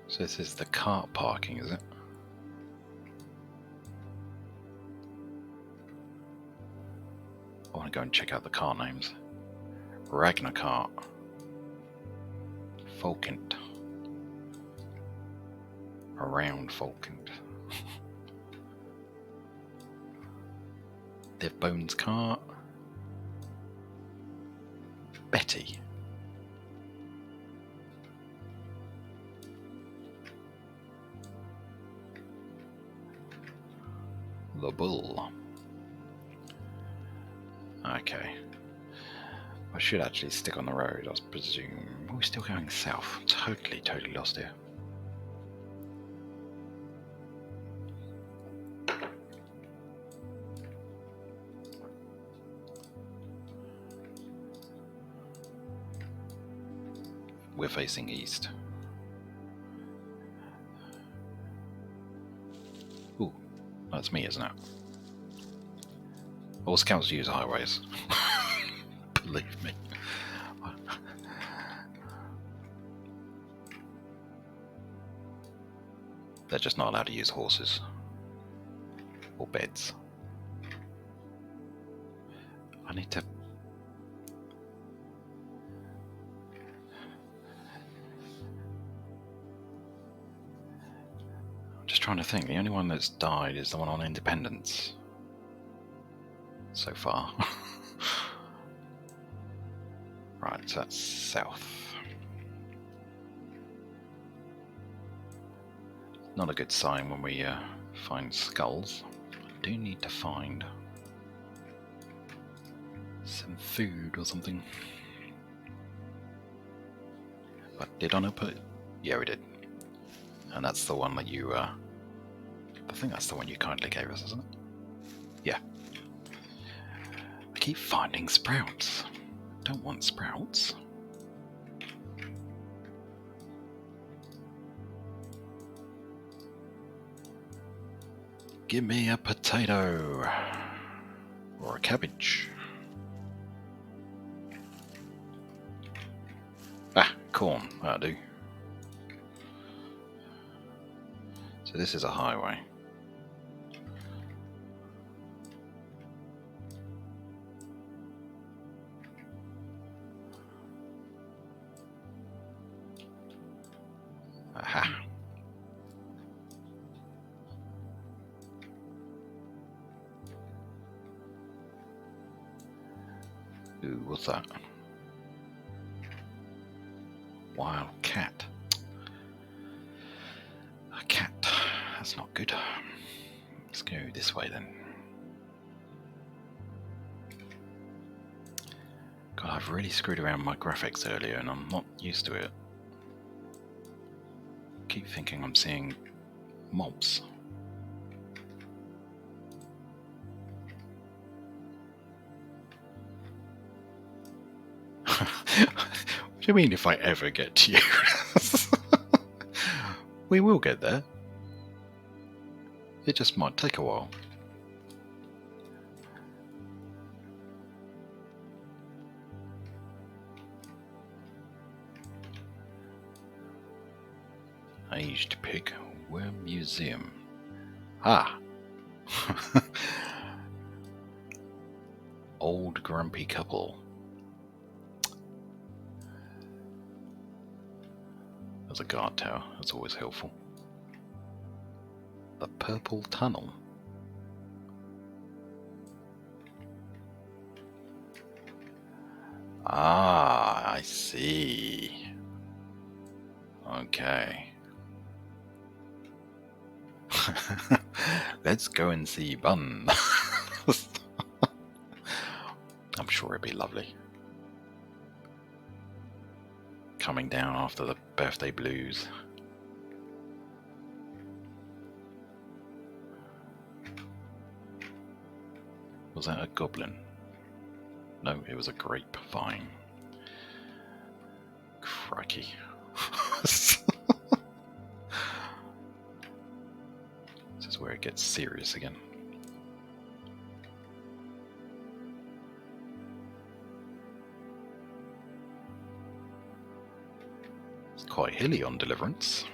Speaker 1: So this is the cart parking, is it? I want to go and check out the car names. Ragnarkart. Falkent. Around Falkent. Dev Bones Cart. Betty. The Bull. Okay. I should actually stick on the road, I presume. We're still going south. Totally lost here. We're facing east. Ooh, that's me, isn't it? All scouts use highways. Believe me. They're just not allowed to use horses. Or beds. I need to... I'm just trying to think. The only one that's died is the one on Independence. So far. Right, so that's south. Not a good sign when we find skulls. I do need to find some food or something. But did I not put it? Yeah, we did. And that's the one that you, I think that's the one you kindly gave us, isn't it? Yeah. I keep finding sprouts. Don't want sprouts. Give me a potato or a cabbage. Ah, corn, that'll do. So this is a highway. Aha. Ooh, what's that? Wild cat. A cat. That's not good. Let's go this way then. God, I've really screwed around my graphics earlier and I'm not used to it. Keep thinking I'm seeing mobs. What do you mean if I ever get to you? We will get there. It just might take a while. Aged pig, Wurm Museum. Ah! Old grumpy couple. There's a guard tower, that's always helpful. The purple tunnel. Ah, I see. Okay. Let's go and see Bun. I'm sure it'd be lovely. Coming down after the birthday blues. Was that a goblin? No, it was a grapevine. Crikey. This is where it gets serious again. It's quite hilly on Deliverance.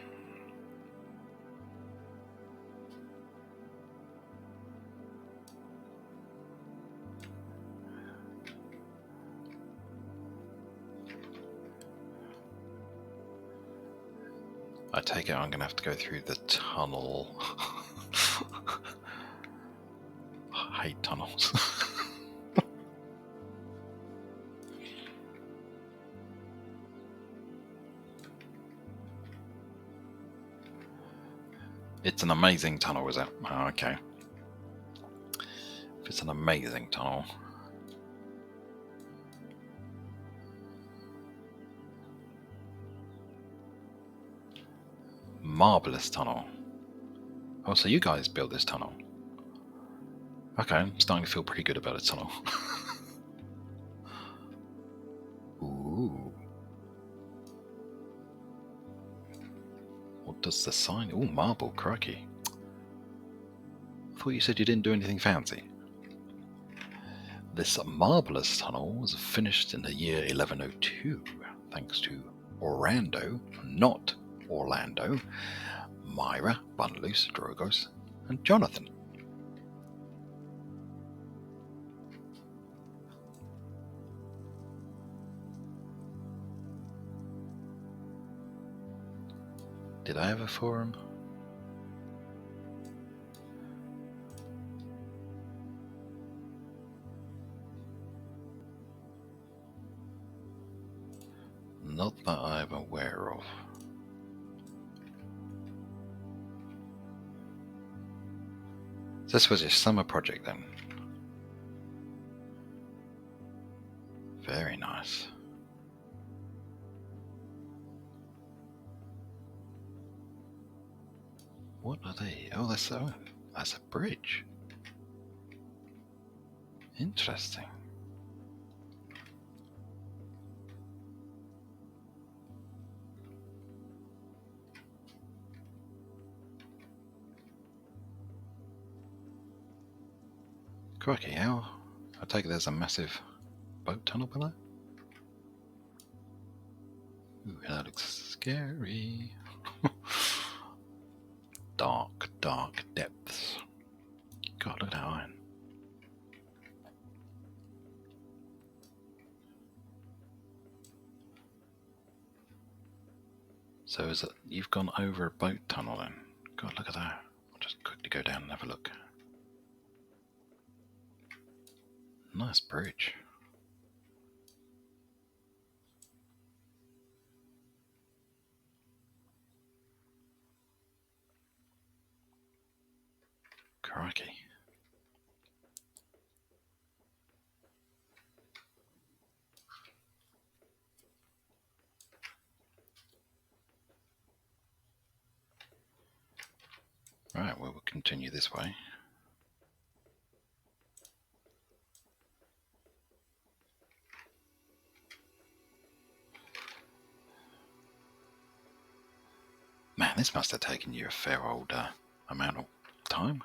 Speaker 1: I take it I'm going to have to go through the tunnel. I hate tunnels. It's an amazing tunnel, is it? Oh, okay. If it's an amazing tunnel. Marvellous tunnel. Oh, so you guys built this tunnel. Okay, I'm starting to feel pretty good about a tunnel. Ooh. What does the sign... Ooh, marble, crikey. I thought you said you didn't do anything fancy. This marvellous tunnel was finished in the year 1102, thanks to Orlando, not Orlando, Myra, Bunnlose, Drogos, and Jonathan. Did I have a forum? Not that I'm aware of. This was your summer project then. Very nice. What are they? Oh, that's a bridge. Interesting. Crikey, how? I take it there's a massive boat tunnel below? Ooh, that looks scary. Dark, dark depths. God, look at that iron. So is it, you've gone over a boat tunnel then? God, look at that. I'll just quickly go down and have a look. Nice bridge. Crikey. Right, well, we'll continue this way. Man, this must have taken you a fair old amount of time.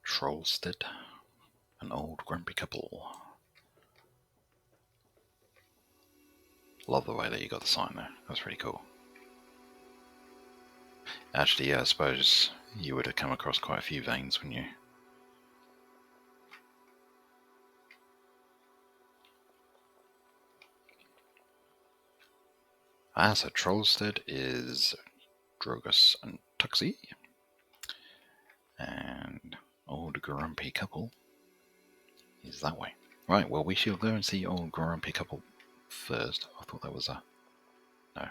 Speaker 1: Trollstead, an old grumpy couple. Love the way that you got the sign there. That's really cool. Actually, yeah, I suppose you would have come across quite a few veins, wouldn't you? So Trollstead is Drogus and Tuxie. And old grumpy couple is that way. Right, well, we shall go and see old grumpy couple first. I thought that was a... No.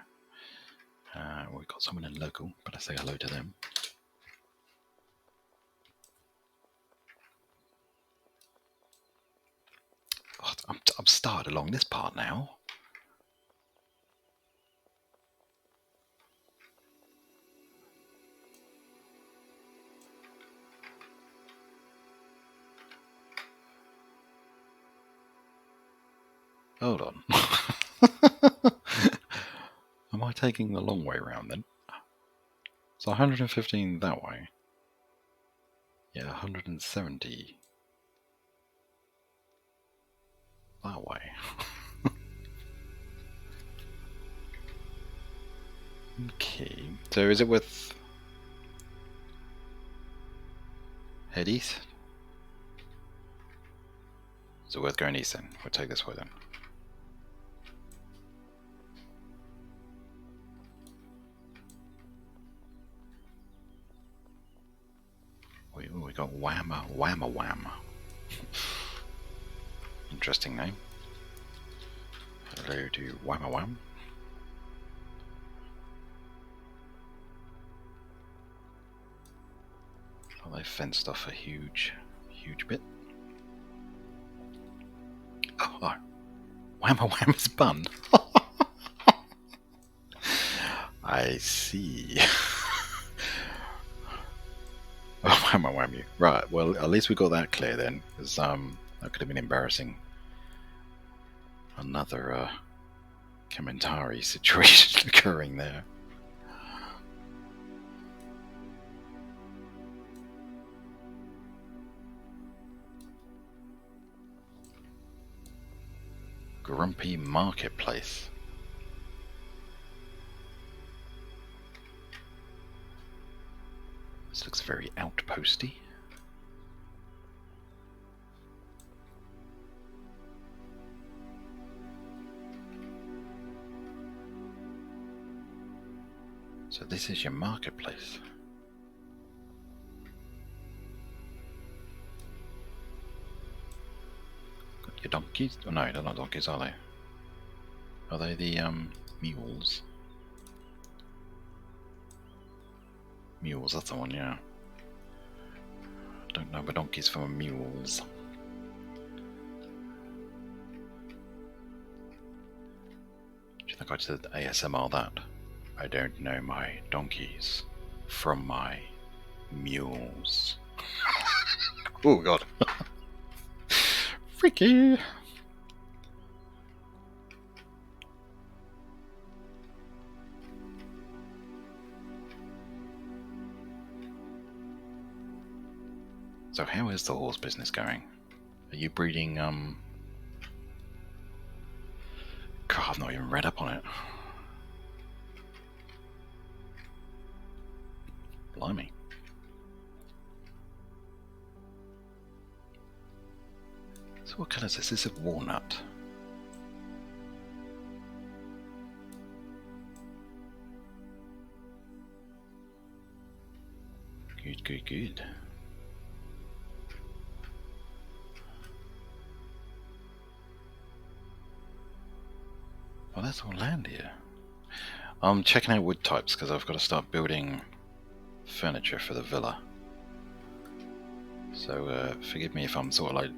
Speaker 1: We've got someone in local, but I say hello to them. Oh, I'm started along this part now. Hold on. Am I taking the long way around then? So 115 that way. Yeah, 170 that way. Okay, so is it with head east? Is it worth going east then? We'll take this way then. We got Wham. Interesting name. Hello to Wham. Oh, they fenced off a huge bit. Oh, Wham is bun. I see. Oh, wham you. Right, well, at least we got that clear then, because that could have been embarrassing. Another commentary situation occurring there. Grumpy Marketplace. This looks very outposty. So this is your marketplace. Got your donkeys? Oh no, they're not donkeys, are they? Are they the mules? Mules, that's the one, yeah. Don't know the donkeys from mules. Do you think I did ASMR that? I don't know my donkeys from my mules. Oh god. Freaky! So how is the horse business going? Are you breeding, God, I've not even read up on it. Blimey. So what colour is this? This is walnut. Good. Well, that's all land here. I'm checking out wood types because I've got to start building furniture for the villa. So forgive me if I'm sort of like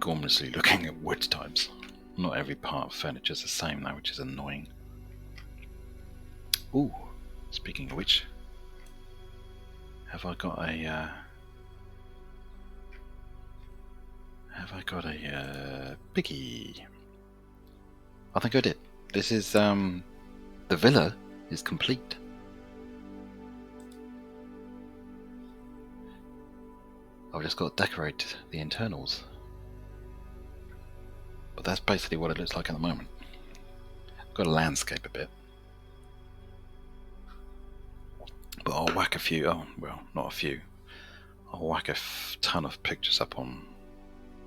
Speaker 1: gormlessly looking at wood types. Not every part of furniture is the same though, which is annoying. Ooh, speaking of which, have I got a biggie? I think I did. This is the villa is complete. I've just got to decorate the internals. But that's basically what it looks like at the moment. I've got to landscape a bit. But I'll whack a few, oh, well, not a few. I'll whack a ton of pictures up on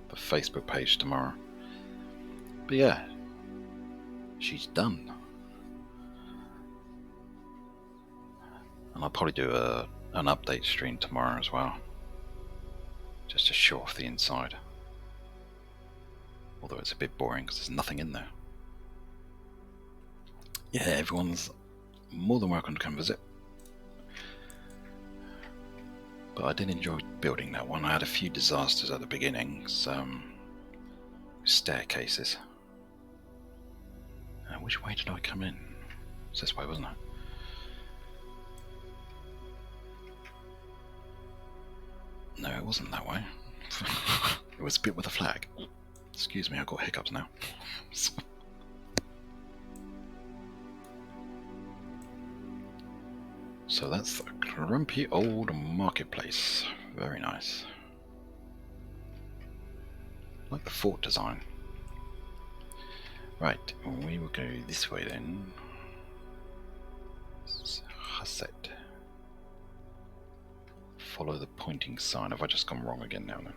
Speaker 1: the Facebook page tomorrow. But yeah, she's done. And I'll probably do an update stream tomorrow as well. Just to show off the inside. Although it's a bit boring because there's nothing in there. Yeah, everyone's more than welcome to come visit. But I did enjoy building that one. I had a few disasters at the beginning, some staircases. Which way did I come in? It's this way, wasn't it? No, it wasn't that way. It was a bit with a flag. Excuse me, I've got hiccups now. So that's the grumpy old marketplace. Very nice. Like the fort design. Right, we will go this way then. Hasset. Follow the pointing sign. Have I just gone wrong again now then?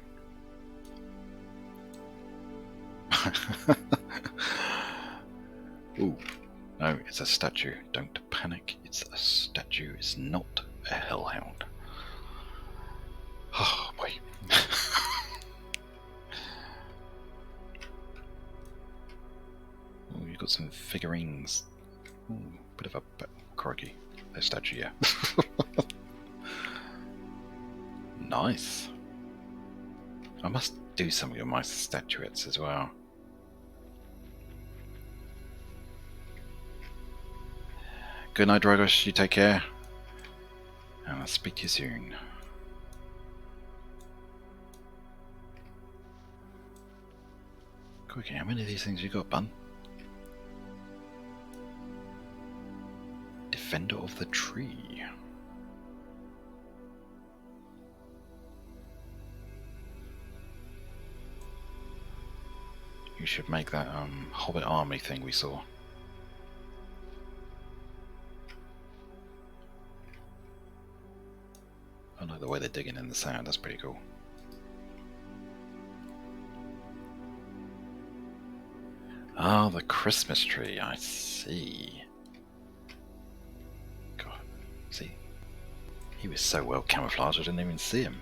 Speaker 1: Ooh, no, it's a statue. Don't panic. It's a statue. It's not a hellhound. Oh boy. Oh, you've got some figurines. Ooh, bit of a crikey. A statue, yeah. Nice. I must do something with my statuettes as well. Good night, Dragos. You take care. And I'll speak to you soon. Quick, how many of these things you got, Bun? Defender of the tree. You should make that Hobbit army thing we saw. I like the way they're digging in the sand, that's pretty cool. Ah, the Christmas tree, I see. God, see? He was so well camouflaged I didn't even see him.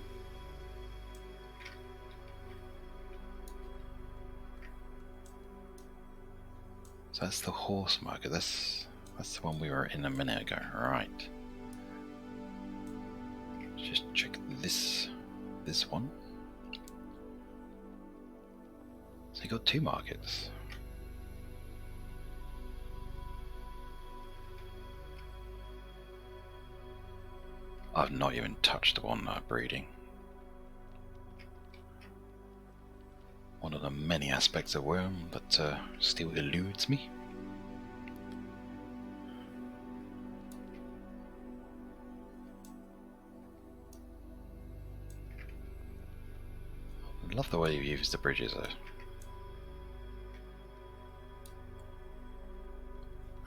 Speaker 1: So that's the horse market, that's the one we were in a minute ago, right. Just check this one. So you got two markets. I've not even touched the one breeding. One of the many aspects of Wurm that still eludes me. I love the way you use the bridges though.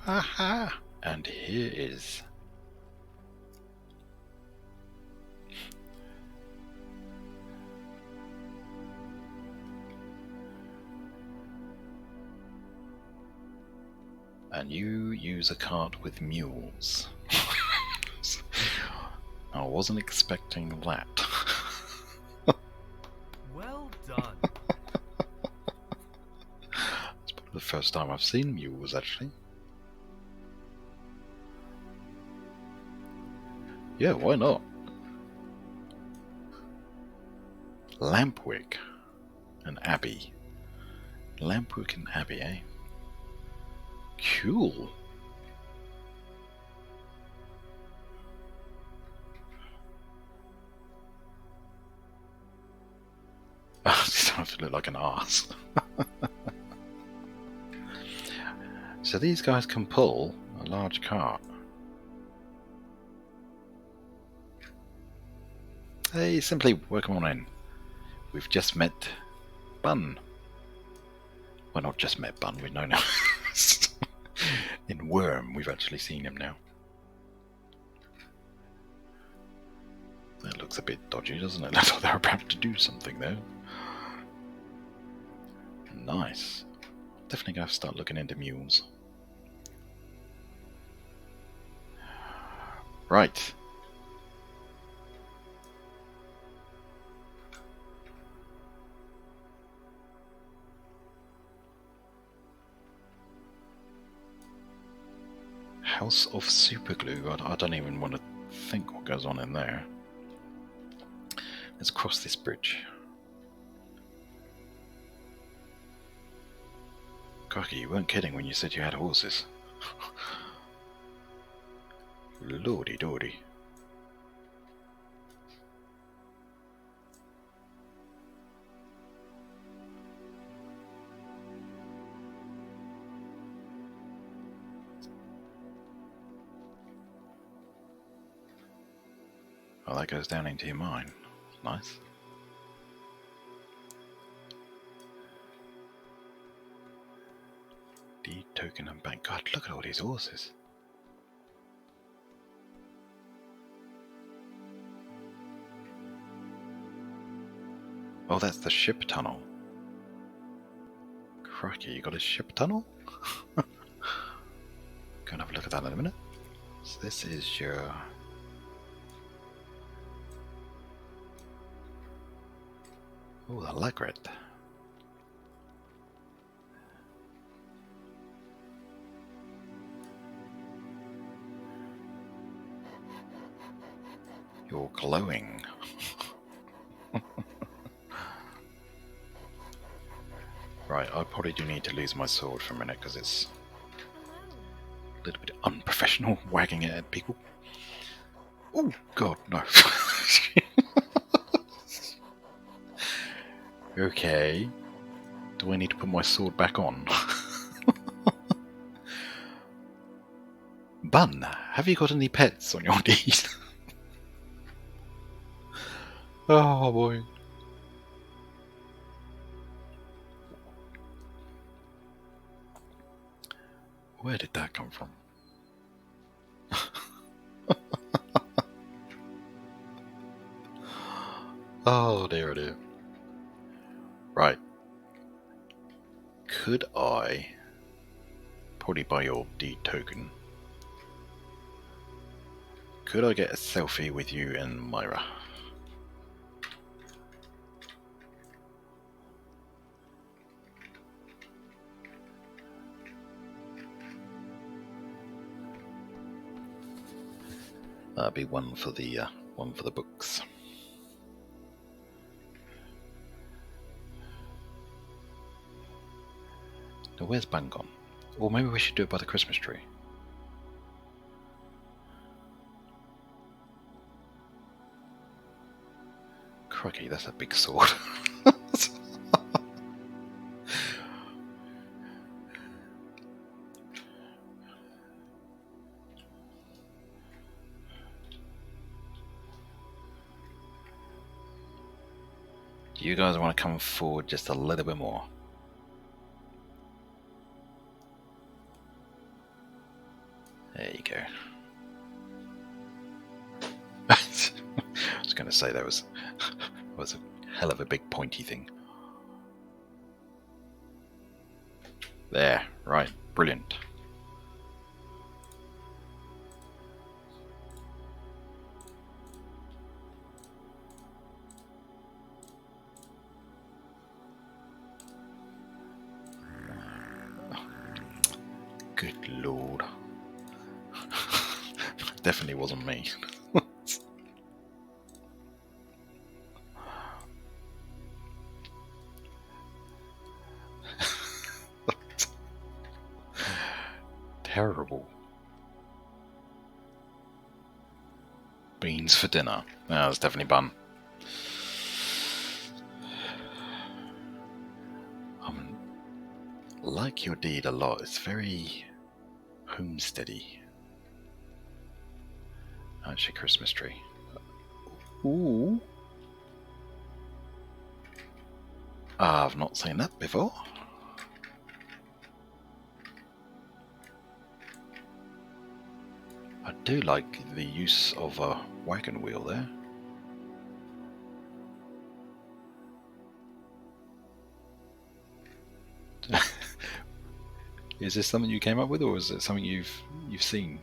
Speaker 1: Aha! And here is... And you use a cart with mules. I wasn't expecting that. Well done. It's part of the first time I've seen mules, actually. Yeah, why not? Lampwick and Abbey. Lampwick and Abbey, eh? Cool. I just have to look like an arse. So these guys can pull a large cart. Hey, simply welcome on in. We've just met Bun. Well, not just met Bun, we've known him. In Wurm, we've actually seen him now. That looks a bit dodgy, doesn't it? Looks like they're about to do something there. Nice. Definitely going to start looking into mules. Right. House of Superglue. I don't even want to think what goes on in there. Let's cross this bridge. Crikey, you weren't kidding when you said you had horses. Lordy dordy. Oh, that goes down into your mine. Nice. Deed token and bank. God, look at all these horses. Oh, that's the ship tunnel. Crikey, you got a ship tunnel? Go and have a look at that in a minute. So this is your... Oh, the lagret. You're glowing. Right, I probably do need to lose my sword for a minute because it's a little bit unprofessional wagging it at people. Oh, God, no. Okay. Do I need to put my sword back on? Bun, have you got any pets on your deed? Oh boy. Where did that come from? Oh dear, oh dear. Right. Could I probably buy your deed token? Could I get a selfie with you and Myra? That'd be one for the books. Now where's Bun gone? Or maybe we should do it by the Christmas tree. Crikey, that's a big sword. You guys want to come forward just a little bit more? There you go. I was going to say that was a hell of a big pointy thing. There, right, brilliant. Good lord. Definitely wasn't me. Terrible. Beans for dinner. No, it's definitely bun. Like your deed a lot. It's very homesteady. Actually, Christmas tree. Ooh. I've not seen that before. I do like the use of a wagon wheel there. Is this something you came up with, or is it something you've seen?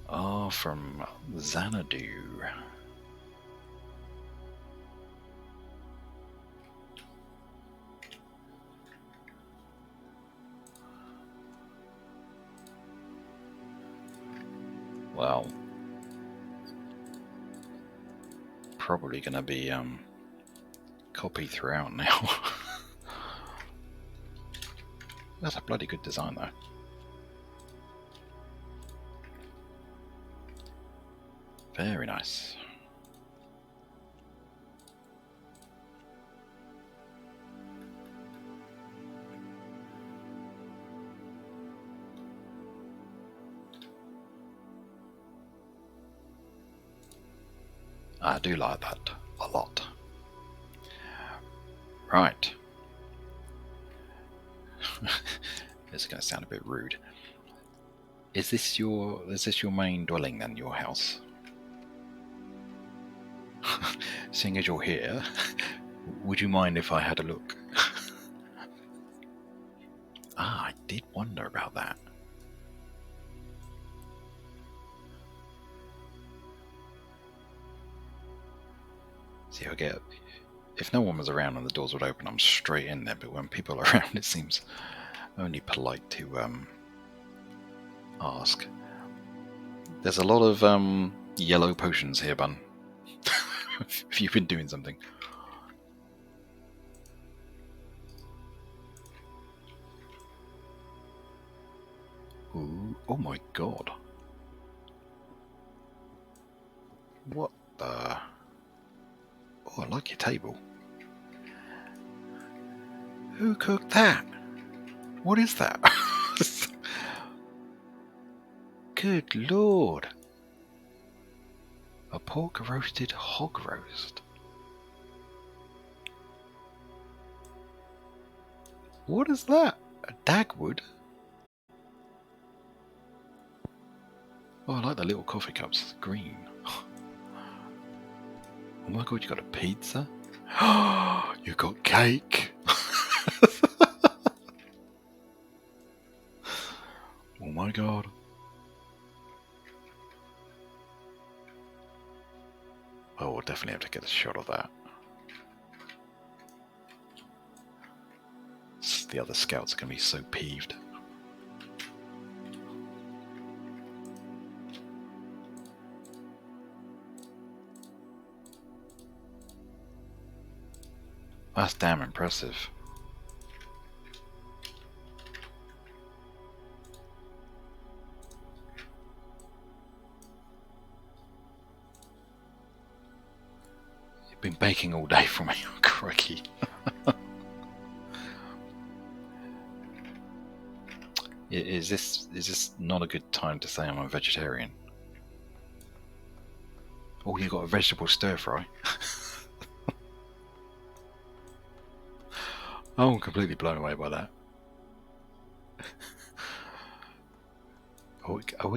Speaker 1: Ah, from Xanadu. Well, probably gonna be copied throughout now. That's a bloody good design though. Very nice. I do like that a lot. Right. This is going to sound a bit rude. Is this your main dwelling then, your house? Seeing as you're here, would you mind if I had a look? I did wonder about that. See, I get, if no one was around and the doors would open, I'm straight in there, but when people are around, it seems only polite to ask. There's a lot of yellow potions here, Bun. If you've been doing something. Ooh, oh my god. What the... Oh, I like your table. Who cooked that? What is that? Good lord. A pork roasted hog roast. What is that? A dagwood? Oh, I like the little coffee cups. Green. Oh my god, you got a pizza? You got cake? Oh my god. Oh, we'll definitely have to get a shot of that. The other scouts are going to be so peeved. That's damn impressive. You've been baking all day for me, crikey. Is this not a good time to say I'm a vegetarian? Oh, you got a vegetable stir fry. Oh, I'm completely blown away by that.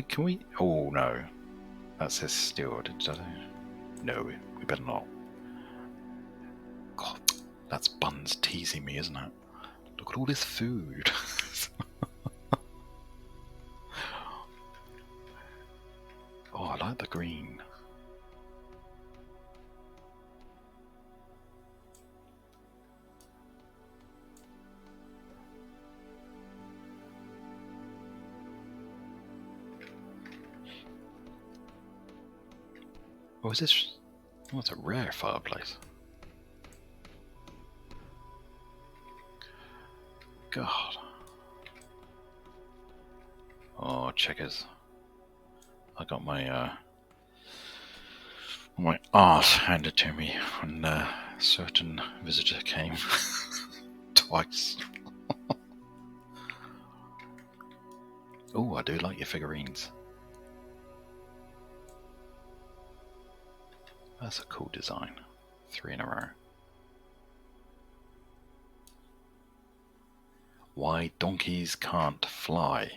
Speaker 1: Can we? Oh no, that says steward. No, we better not. God, That's Bun's teasing me, isn't it? Look at all this food. Oh, I like the green. Oh, is this... Oh, it's a rare fireplace. God. Oh, checkers. I got my arse handed to me when a certain visitor came. Twice. Oh, I do like your figurines. That's a cool design. 3 in a row. Why donkeys can't fly.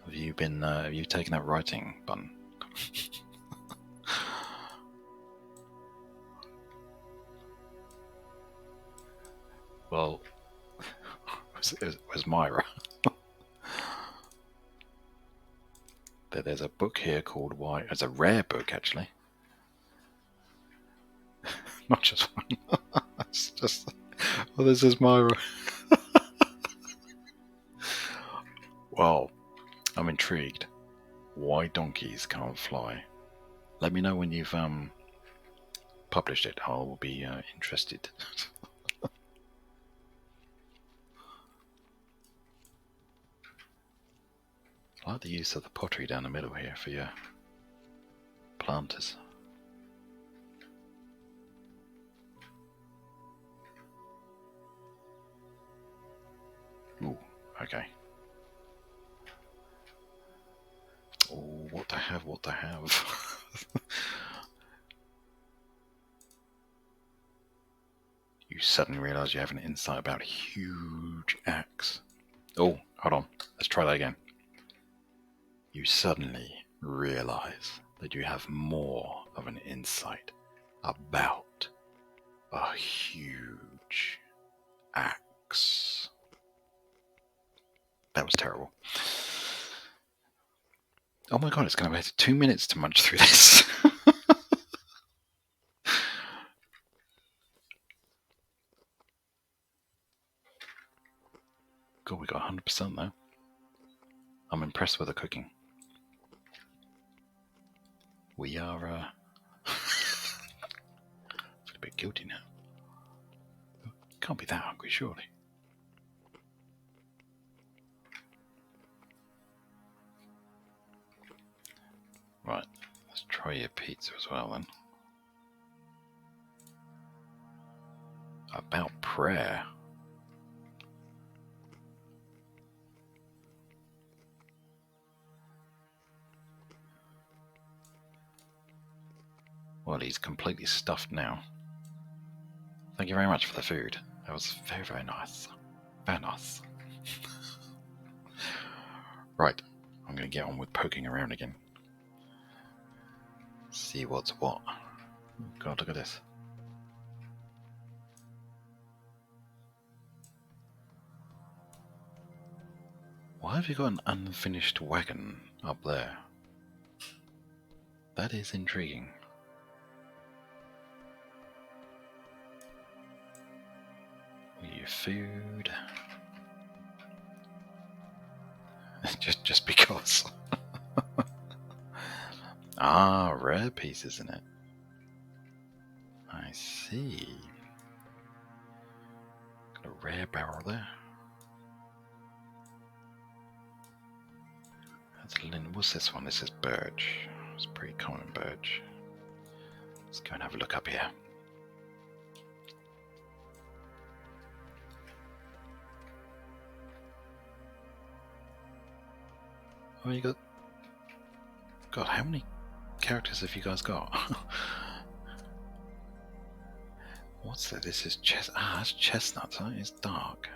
Speaker 1: Have you been, have you taken up writing, Bun? Well, where's Myra? There's a book here called Why. It's a rare book, actually. Not just one. It's just. Oh, this is Myra. Well, I'm intrigued. Why donkeys can't fly? Let me know when you've published it. I will be interested. I like the use of the pottery down the middle here for your planters. Ooh, okay. Oh, what to have, what to have. You suddenly realise you have an insight about a huge axe. Oh, hold on. Let's try that again. You suddenly realise that you have more of an insight about a huge axe. That was terrible. Oh my god, it's going to take 2 minutes to munch through this. God, we got 100% though. I'm impressed with the cooking. We are, I feel a bit guilty now. Can't be that hungry, surely. Right, let's try your pizza as well then. About prayer. Well, he's completely stuffed now. Thank you very much for the food. That was very, very nice. Very nice. Right, I'm going to get on with poking around again. See what's what. Oh god, look at this. Why have you got an unfinished wagon up there? That is intriguing. Your food. just because. Ah, rare pieces in it. I see. Got a rare barrel there. That's linen. What's this one? This is birch. It's pretty common birch. Let's go and have a look up here. Oh, you got... God, how many characters have you guys got? What's that? This is that's chestnut, huh? It's dark.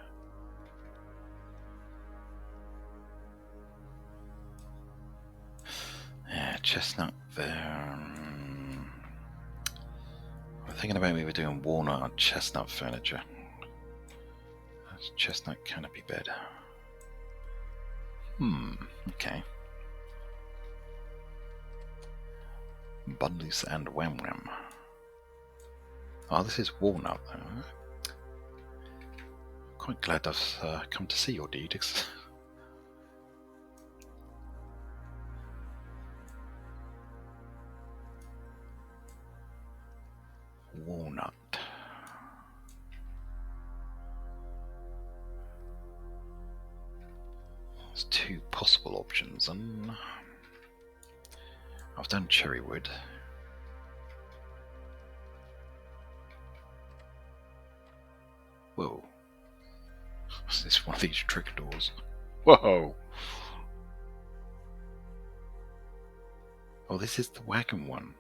Speaker 1: Yeah, chestnut there. thinking about maybe doing walnut or chestnut furniture. That's chestnut canopy bed. Okay. Bunnlose and Wurm. Oh, this is walnut. Quite glad I've come to see your deeds. Walnut. There's two possible options, and I've done cherry wood. Whoa. Is this one of these trick doors? Whoa! Oh, this is the wagon one.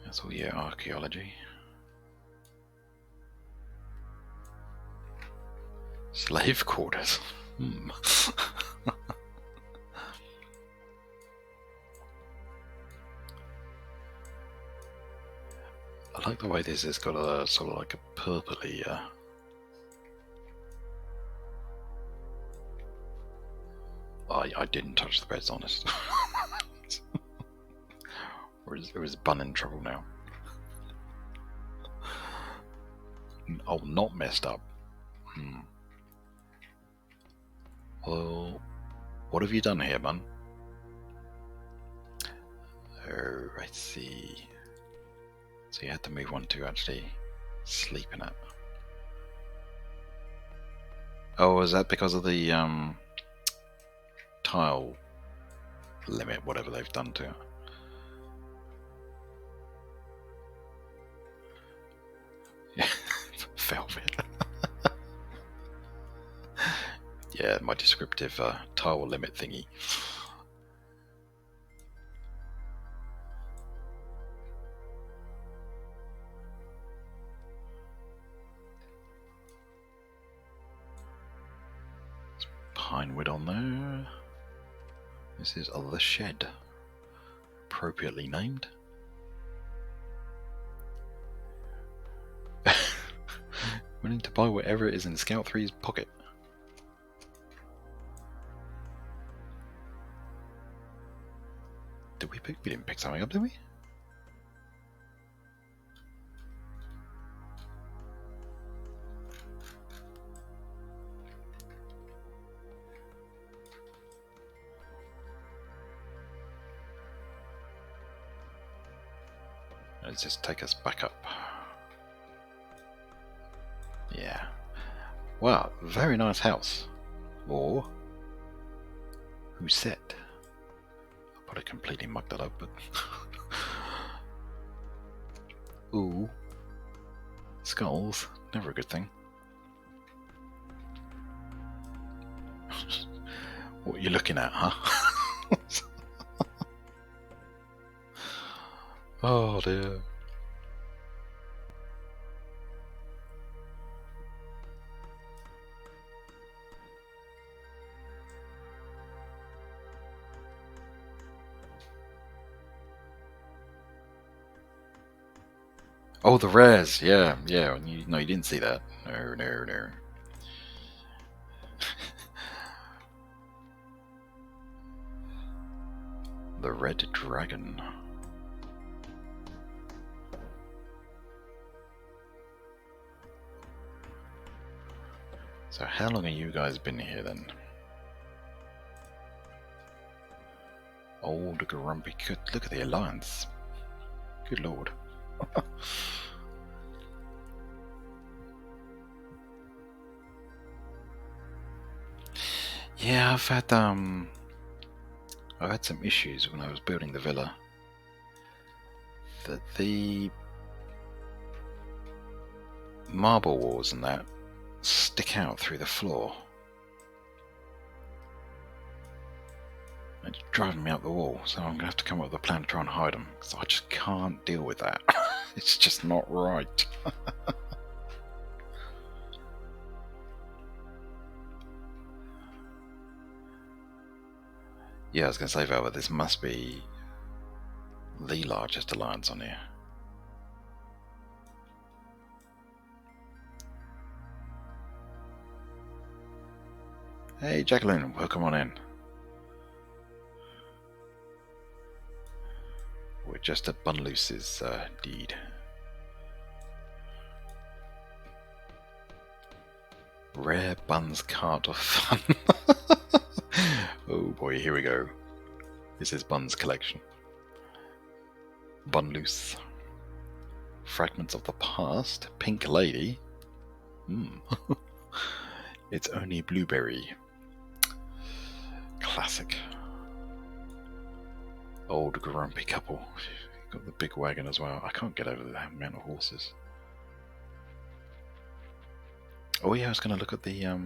Speaker 1: That's all your archaeology. Slave quarters. I like the way this has got a sort of like a purpley. I didn't touch the beds, honest. Or is Bun in trouble now? Oh, not messed up. Well, what have you done here, Bun? Oh, I see. So you had to move one to actually sleep in it. Oh, is that because of the tile limit, whatever they've done to it? Yeah, velvet. Yeah, my descriptive tile limit thingy. Pine wood on there. This is the shed, appropriately named. Willing to buy whatever it is in Scout 3's pocket. Did we didn't pick something up, did we? Let's just take us back up. Yeah. Wow, very nice house. Or who said? I probably completely mucked that up, but ooh. Skulls, never a good thing. What are you looking at, huh? Oh dear. Oh, the rares, yeah. No, you didn't see that. No. The red dragon. So how long have you guys been here then? Old grumpy coot. Look at the alliance. Good lord. Yeah, I've had some issues when I was building the villa. That the marble walls and that stick out through the floor. It's driving me up the wall, so I'm going to have to come up with a plan to try and hide them, because I just can't deal with that. It's just not right. Yeah, I was going to say, Velvet, this must be the largest alliance on here. Hey Jacqueline, welcome on in. We're just at Bunnlose's deed. Rare Buns cart of fun. Oh boy, here we go. This is Bun's collection. Bunnlose. Fragments of the Past. Pink Lady. It's only Blueberry. Classic. Old grumpy couple. Got the big wagon as well. I can't get over the amount of horses. Oh yeah, I was going to look at the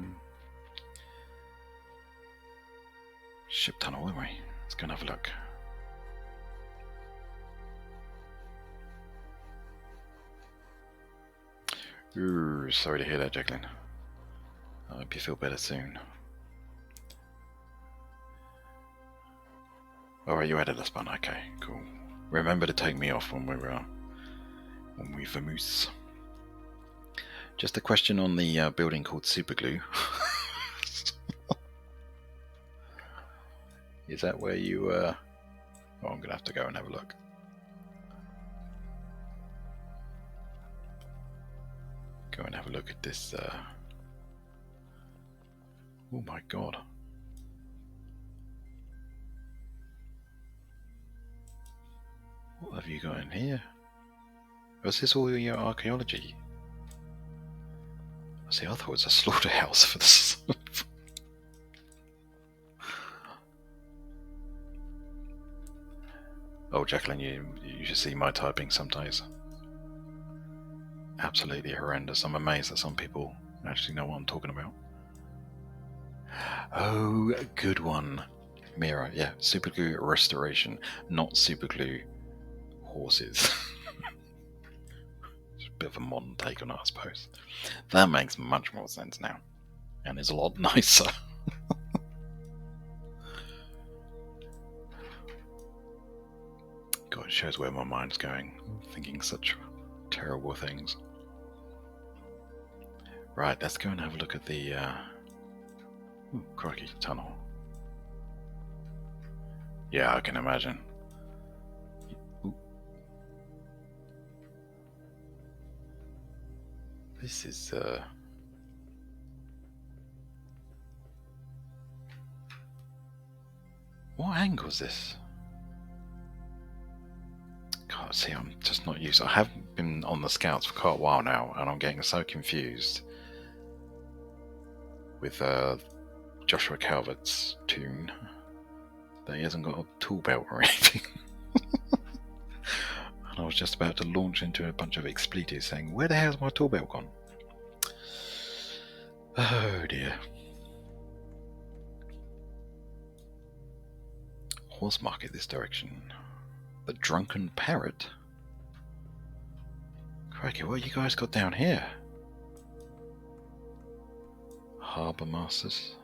Speaker 1: ship tunnel, weren't we? Let's go and have a look. Ooh, sorry to hear that, Jacqueline. I hope you feel better soon. Alright, you added us, Bun. Okay, cool. Remember to take me off when we vamoose. Just a question on the building called Superglue. Is that where you oh, I'm gonna have to go and have a look. Go and have a look at this oh my god. What have you got in here? Was this all your archaeology? See, I thought it was a slaughterhouse for this. Oh, Jacqueline, you should see my typing sometimes. Absolutely horrendous. I'm amazed that some people actually know what I'm talking about. Oh, good one. Mira, yeah, superglue restoration, not superglue horses. It's a bit of a modern take on it, I suppose. That makes much more sense now, and is a lot nicer. God, it shows where my mind's going, thinking such terrible things. Right, let's go and have a look at the ooh, crikey, tunnel. Yeah, I can imagine. Ooh. This is what angle is this? God, see, I'm just not used. I have been on the Scouts for quite a while now, and I'm getting so confused with Joshua Calvert's tune that he hasn't got a tool belt or anything. And I was just about to launch into a bunch of expletives saying, where the hell's my tool belt gone? Oh dear. Horse market this direction. The Drunken Parrot? Crikey, what you guys got down here? Harbour Masters.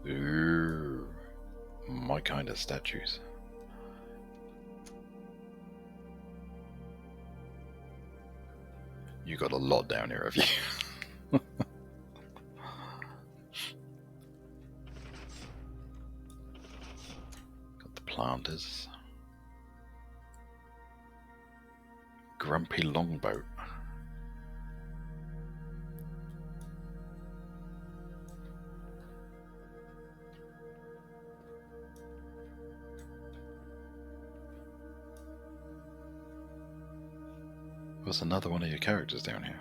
Speaker 1: Ooh, my kind of statues. You got a lot down here, have you? Got the planters. Grumpy Longboat. What's another one of your characters down here?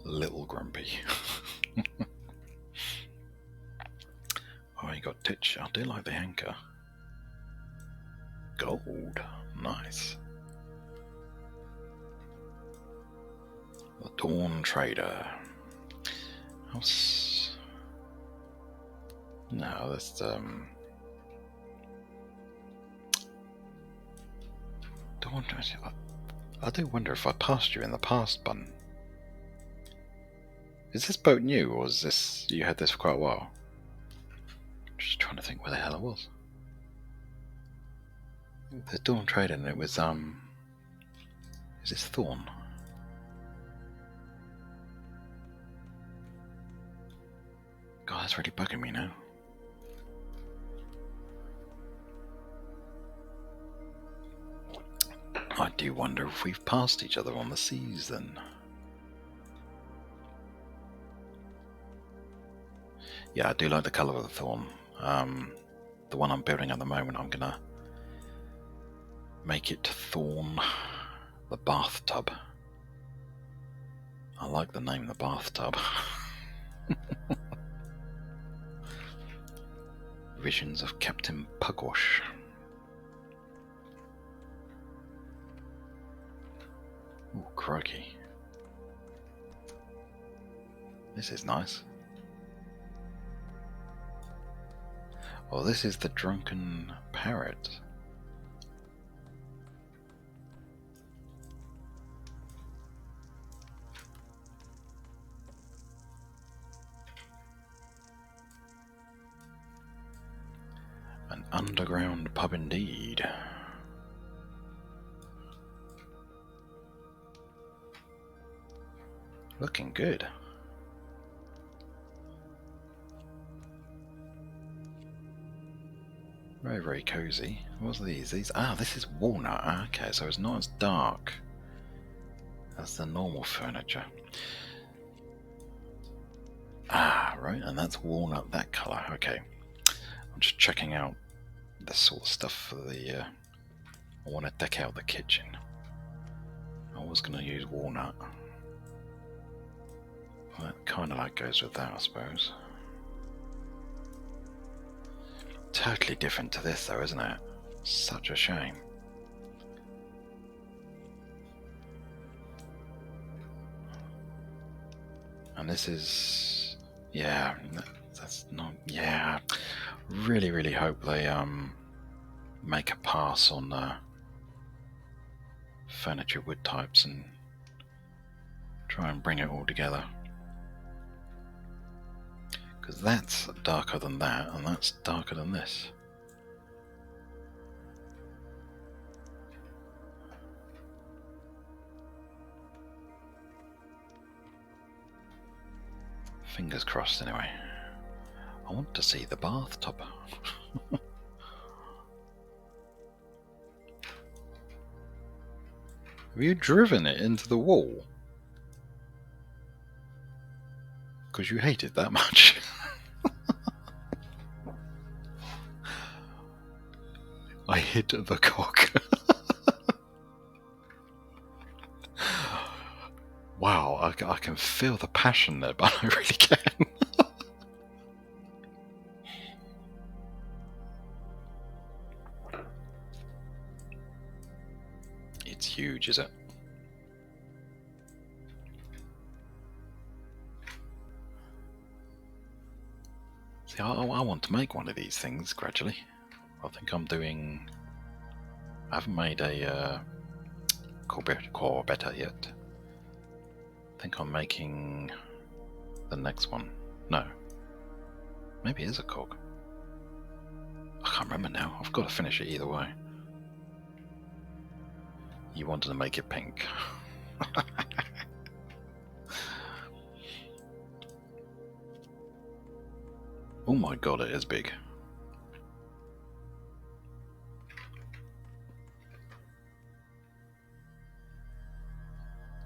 Speaker 1: Little Grumpy. Oh, you got Titch. I do like the anchor. Gold. Nice. The Dawn Trader. How's... No, that's Dawn Trader. I do wonder if I passed you in the past, Bun. Is this boat new, or is this you had this for quite a while? Just trying to think where the hell it was. The Dawn Trader, and it was is this Thorn? God, that's really bugging me now. I do wonder if we've passed each other on the seas then. Yeah, I do like the colour of the Thorn. The one I'm building at the moment, I'm gonna make it Thorn the Bathtub. I like the name, the Bathtub. Visions of Captain Pugwash. Ooh, crikey. This is nice. Well, this is the Drunken Parrot. An underground pub indeed. Looking good. Very, very cozy. What's these? This is walnut. Okay, so it's not as dark as the normal furniture. Right, and that's walnut, that colour. Okay. I'm just checking out this sort of stuff for the... I want to deck out the kitchen. I was going to use walnut. Well, that kind of like goes with that, I suppose. Totally different to this though, isn't it? Such a shame. And this is... yeah, that's not... yeah. Really, really hope they make a pass on furniture wood types and try and bring it all together. Because that's darker than that, and that's darker than this. Fingers crossed anyway. I want to see the bathtub. Have you driven it into the wall? Because you hate it that much. I hit the cock. Wow, I can feel the passion there, but I really can. It's huge, is it? See, I want to make one of these things gradually. I think I'm doing... I haven't made a core better yet. I think I'm making the next one. No. Maybe it is a cog. I can't remember now. I've got to finish it either way. You wanted to make it pink. Oh my god, it is big.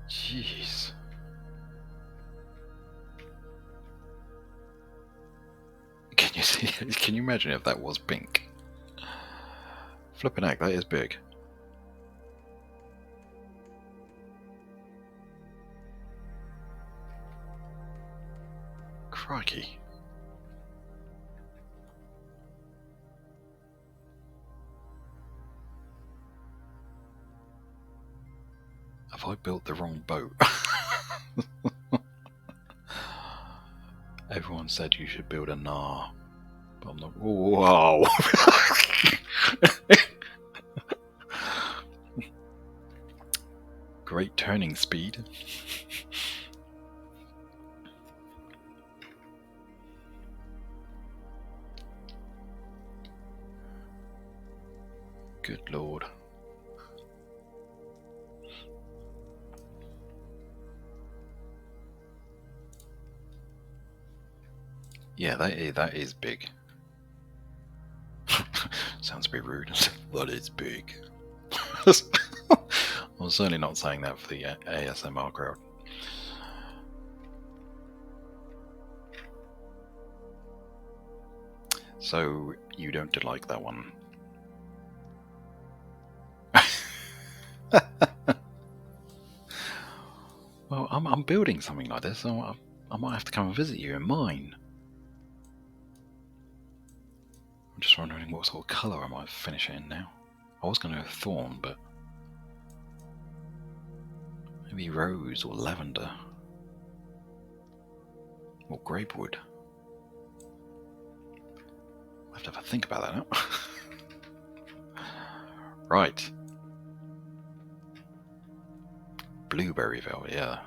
Speaker 1: Jeez. Can you see? Can you imagine if that was pink? Flipping heck, that is big. Crikey. Have I built the wrong boat? Everyone said you should build a Nar, but I'm not. Whoa! great turning speed. Good lord. Yeah, that is big. Sounds a bit rude. That is big. I'm certainly not saying that for the ASMR crowd. So you don't like that one? Well, I'm building something like this, so I might have to come and visit you in mine. I'm just wondering what sort of colour I might finish it in now. I was going to go thorn, but maybe rose or lavender or grapewood. I'll have to have a think about that now. Right. Blueberry velvet, yeah.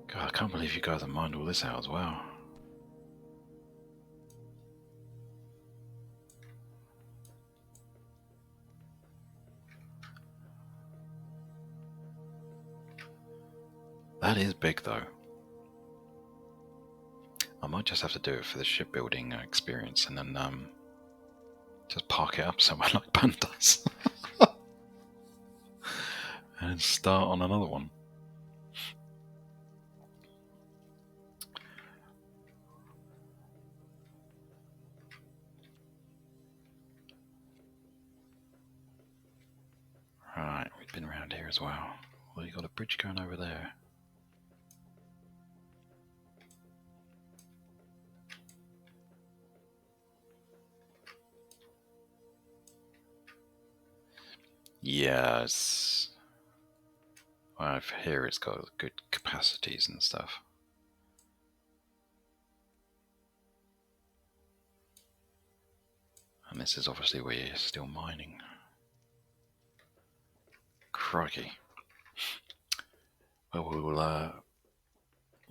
Speaker 1: God, I can't believe you guys have mined all this out as well. That is big though. I might just have to do it for the shipbuilding experience and then just park it up somewhere like Bun does. And start on another one. Right, we've been around here as well. Well, you got a bridge going over there. Yes. Well, here it's got good capacities and stuff. And this is obviously where you're still mining. Crikey. Well, we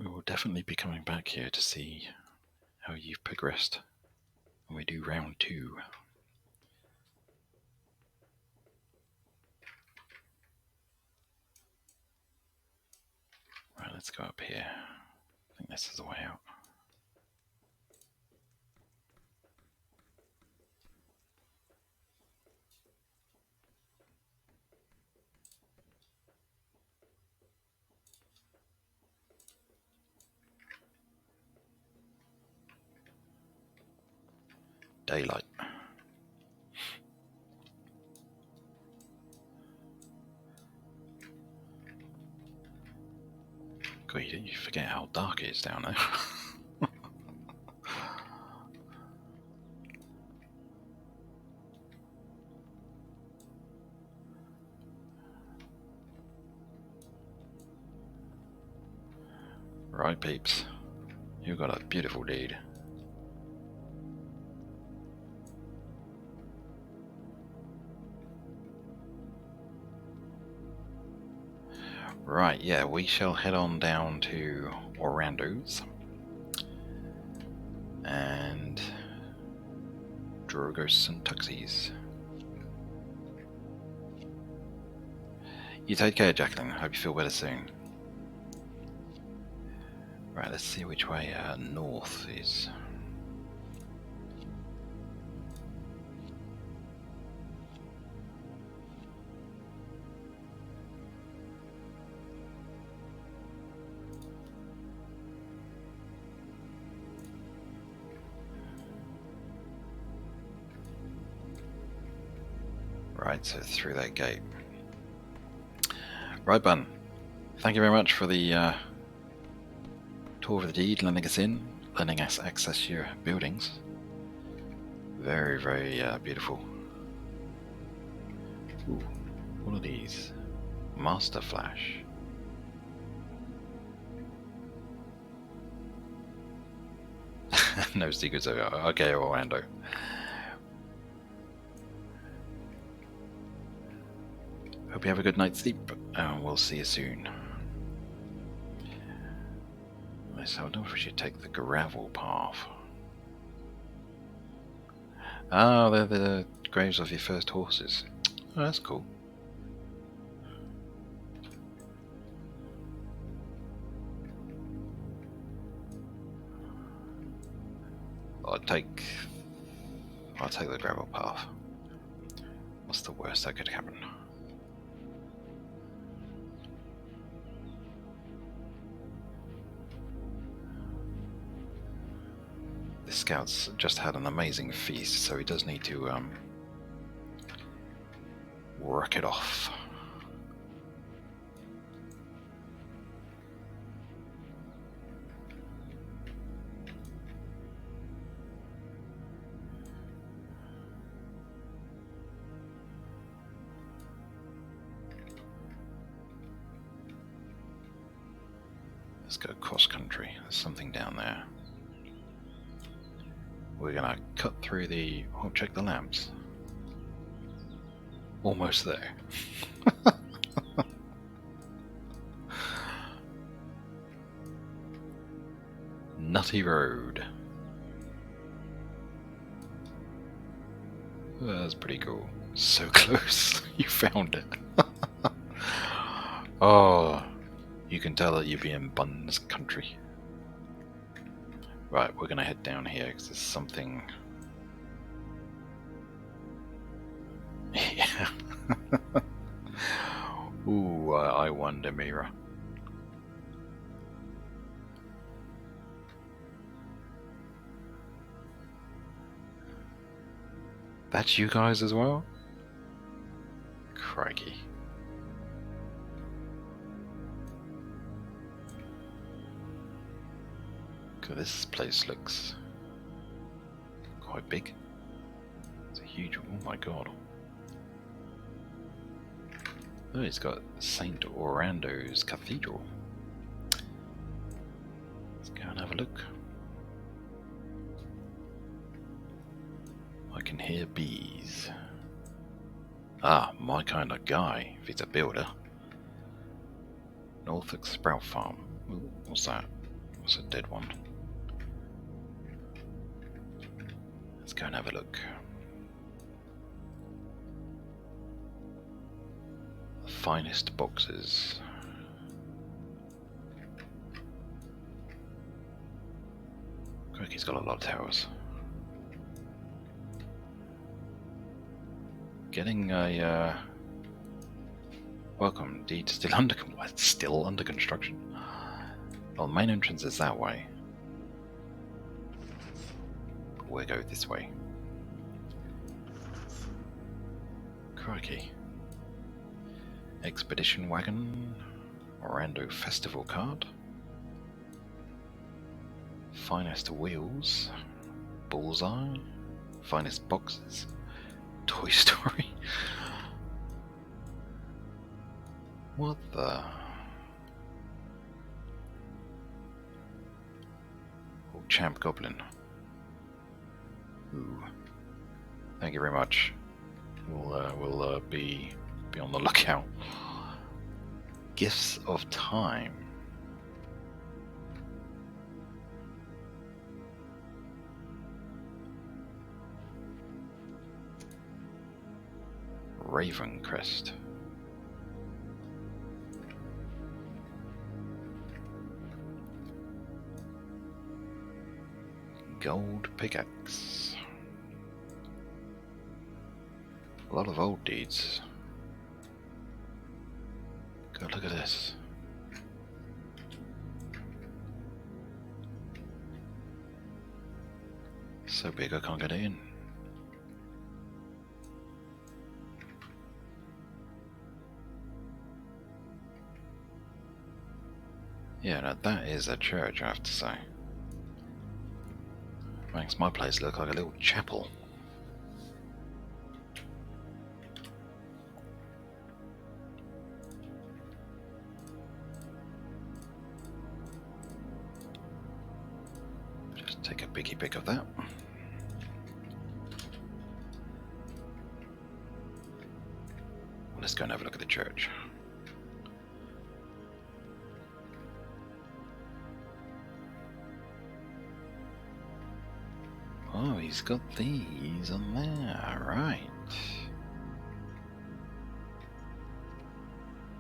Speaker 1: will definitely be coming back here to see how you've progressed when we do round 2. Right, let's go up here. I think this is the way out. Daylight. God, you forget how dark it is down there. Right, peeps. You've got a beautiful deed. Right, yeah, we shall head on down to Orando's and Drogos and Tuxies. You take care, Jacqueline. Hope you feel better soon. Right, let's see which way north is. Right, so through that gate. Right, Bun. Thank you very much for the tour of the deed, letting us in, letting us access your buildings. Very, very beautiful. Ooh, what are these? Master Flash. No secrets. Okay, Orlando. Hope you have a good night's sleep, and we'll see you soon. So I don't know if we should take the gravel path. Ah, they're the graves of your first horses. Oh, that's cool. I'll take the gravel path. What's the worst that could happen? The scout's just had an amazing feast, so he does need to work it off. Let's go cross country. There's something down there. We're gonna cut through the... Oh, check the lamps. Almost there. Nutty Road. Well, that's pretty cool. So close. You found it. Oh, you can tell that you'd be in Bunn's country. Right, we're gonna head down here because there's something. Yeah. Ooh, I wonder, Mira. That's you guys as well? Crikey. This place looks quite big. It's a huge... Oh my god. Oh, it's got St. Orando's Cathedral. Let's go and have a look. I can hear bees. Ah, my kind of guy, if he's a builder. Norfolk Sprout Farm. Ooh, what's that? What's a dead one? Let's go and have a look. The finest boxes. He's got a lot of towers. Getting a welcome deed still under construction. Well, the main entrance is that way. We'll go this way. Crikey. Expedition wagon. Orlando festival card. Finest wheels. Bullseye. Finest boxes. Toy Story. What the... Oh, Champ Goblin. Ooh. Thank you very much. We'll be on the lookout. Gifts of Time. Ravencrest. Gold pickaxe. A lot of old deeds. God, look at this. So big I can't get it in. Yeah, now that is a church, I have to say. Makes my place look like a little chapel. Just take a biggie pic of that. Well, let's go and have a look at the church. Oh, he's got these on there, right.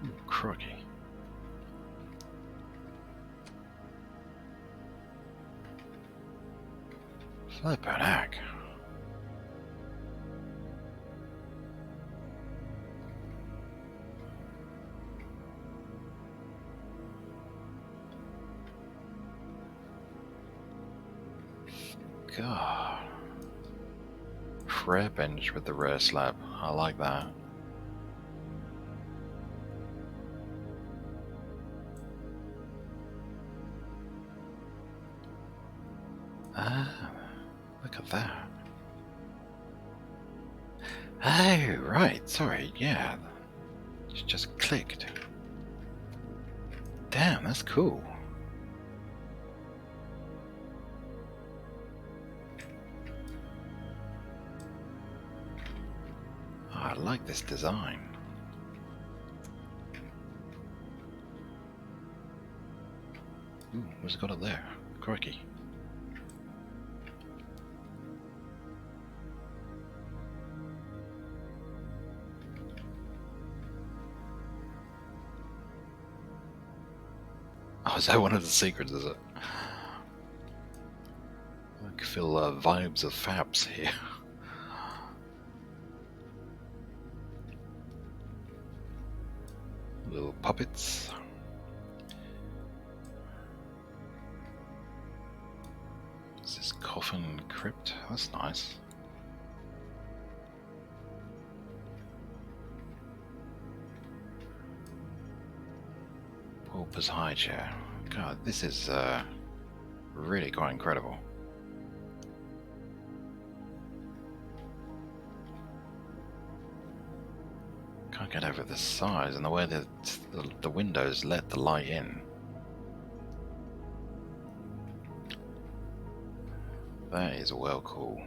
Speaker 1: Ooh, crikey. Flippin' heck. God. Prayer bench with the rare slab. I like that. Ah, look at that. Oh, right. Sorry. Yeah. It just clicked. Damn, that's cool. Oh, I like this design. Ooh, what's it got up there? Crikey. Oh, is that one of the secrets, is it? I can feel vibes of Fabs here. Little puppets. Is this coffin crypt? That's nice. Pauper's high chair. God, this is really quite incredible. Can't get over the size and the way that the windows let the light in. That is well cool.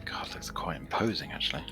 Speaker 1: God, looks quite imposing actually.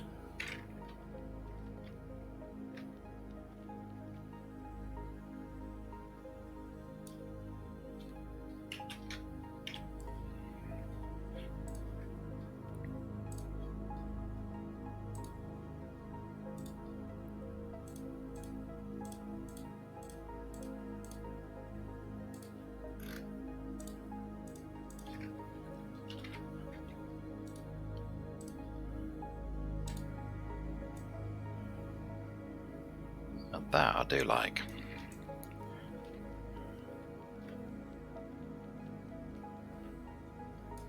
Speaker 1: That I do like.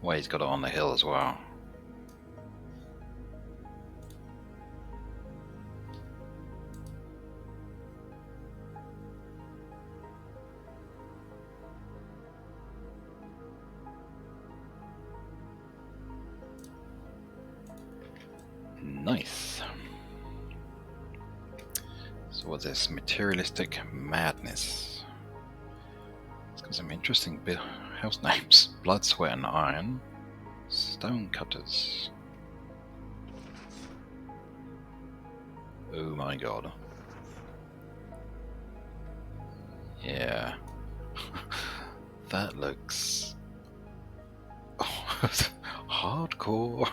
Speaker 1: Well, he's got it on the hill as well. Nice. So what's this? Materialistic madness. It's got some interesting house names. Blood, Sweat and Iron. Stone Cutters. Oh my god. Yeah. That looks hardcore.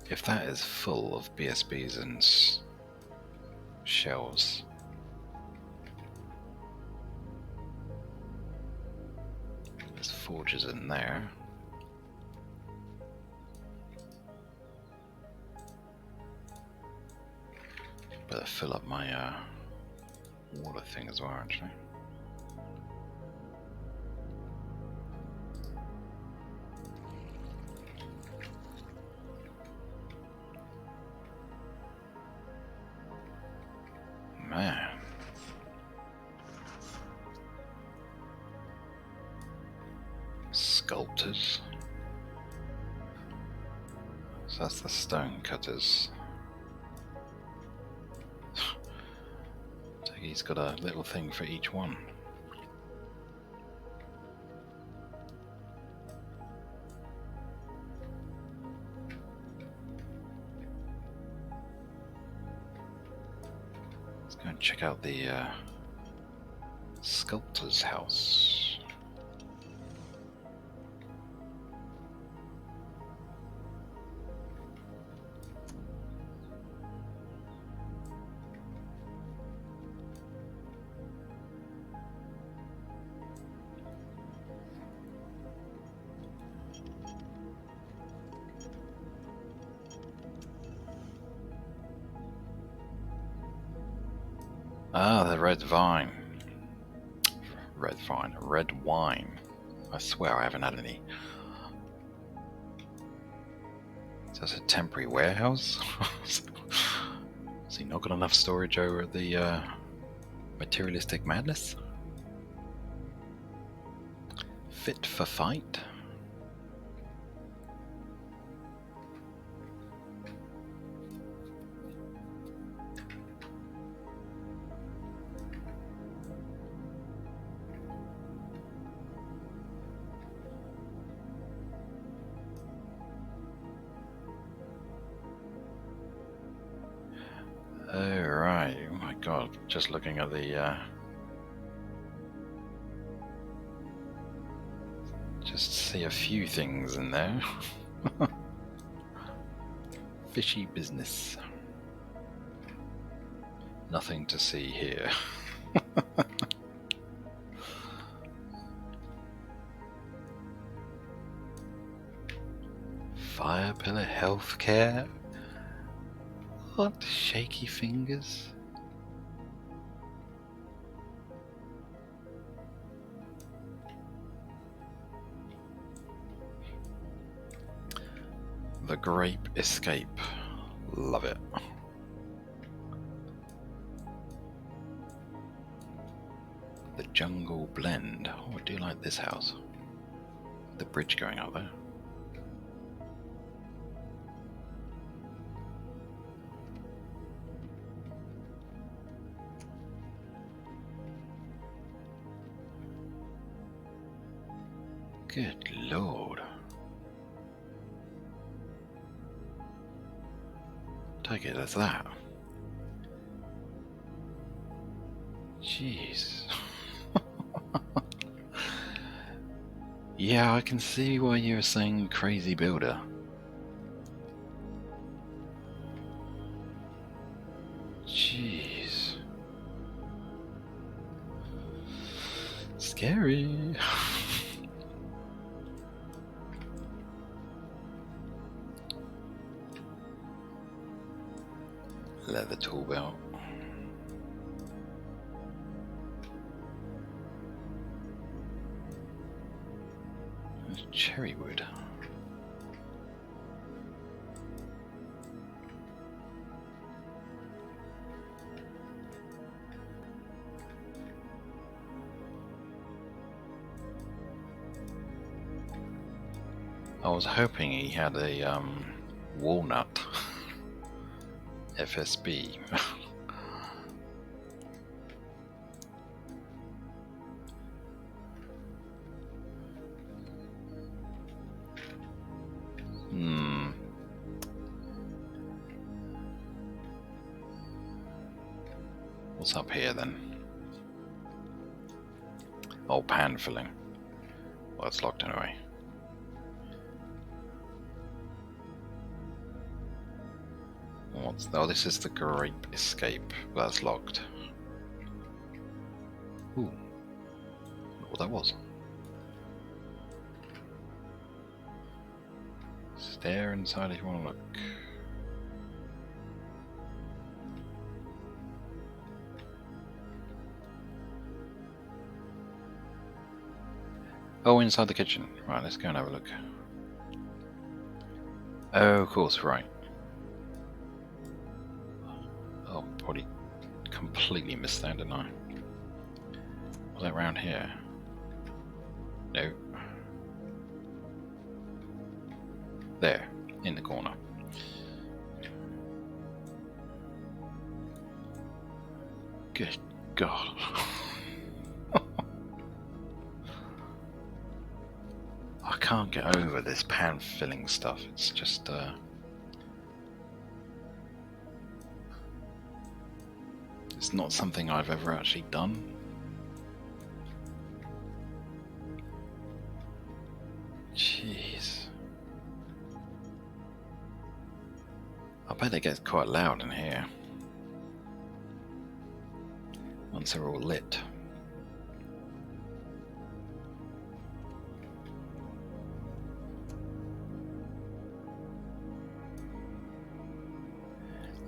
Speaker 1: If that is full of BSBs and shells. There's forges in there. Better fill up my water thing as well, actually. Man. Sculptors. So that's the stone cutters. he's got a little thing for each one. Let's go and check out the sculptor's house. Ah, the red vine. Red vine. Red wine. I swear I haven't had any. So that's a temporary warehouse? Has he not got enough storage over the materialistic madness? Fit for fight? Oh, right. Oh my god. Just looking at the... just see a few things in there. Fishy business. Nothing to see here. Fire pillar healthcare? What? Shaky fingers? The grape escape. Love it. The jungle blend. Oh, I do like this house. The bridge going up there. Good lord. Take it as that. Jeez. Yeah, I can see why you're saying crazy builder. Jeez. Scary. Leather tool belt. There's cherry wood. I was hoping he had a walnut. FSB. What's up here then? Oh, pan filling. Well, it's locked anyway. What's... oh, this is the grape escape. That's locked. Ooh. What that was. Stare inside if you want to look. Oh, inside the kitchen. Right, let's go and have a look. Oh, of course, right. Oh, probably completely missed that, didn't I? Was that round here? No. There, in the corner. Good God. I can't get over this pan filling stuff. It's just it's not something I've ever actually done. Jeez. I bet it gets quite loud in here once they're all lit.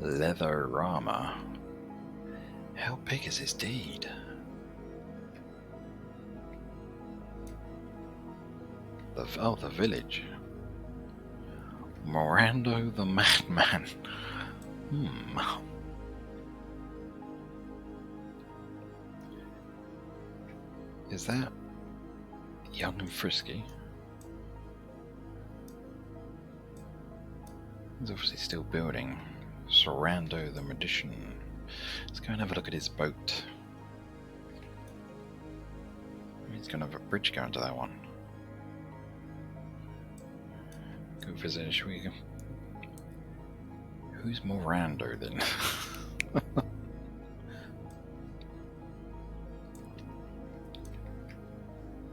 Speaker 1: Leatherama. How big is his deed? The village. Morando the Madman. Is that young and frisky? He's obviously still building. Sorrando the Magician. Let's go and have a look at his boat. He's going to have a bridge going to that one. Go visit, shall we go? Who's Morando then?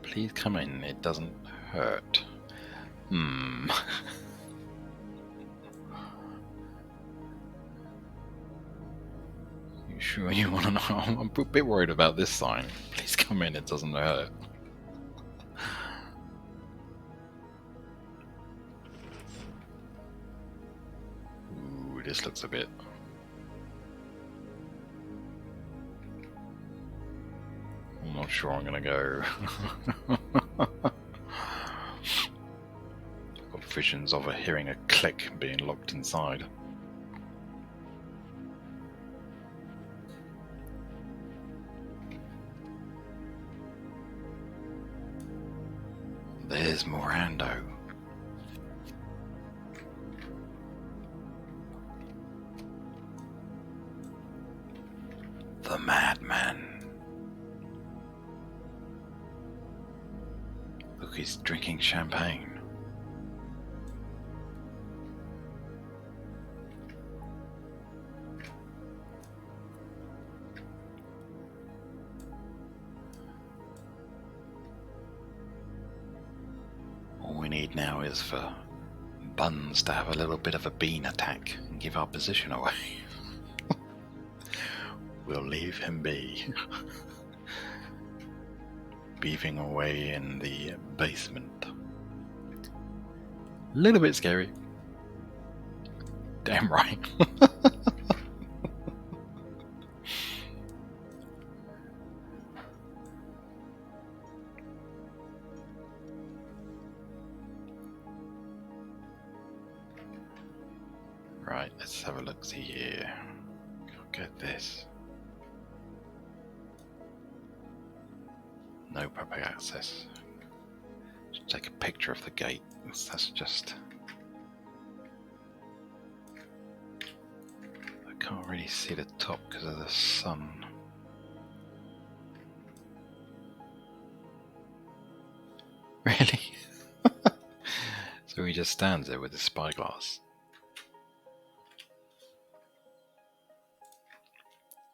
Speaker 1: Please come in, it doesn't hurt. You sure you want to know? I'm a bit worried about this sign. Please come in, it doesn't hurt. Ooh, this looks a bit... I'm not sure I'm gonna go. I've got visions of hearing a click being locked inside. There's Morando. The Madman. Look, he's drinking champagne. All we need now is for Buns to have a little bit of a bean attack and give our position away. We'll leave him be. Beaving away in the basement. A little bit scary. Damn right. Right, let's have a look-see here. Look at this. No public access. Just take a picture of the gate. That's just... I can't really see the top because of the sun. Really? So he just stands there with his spyglass.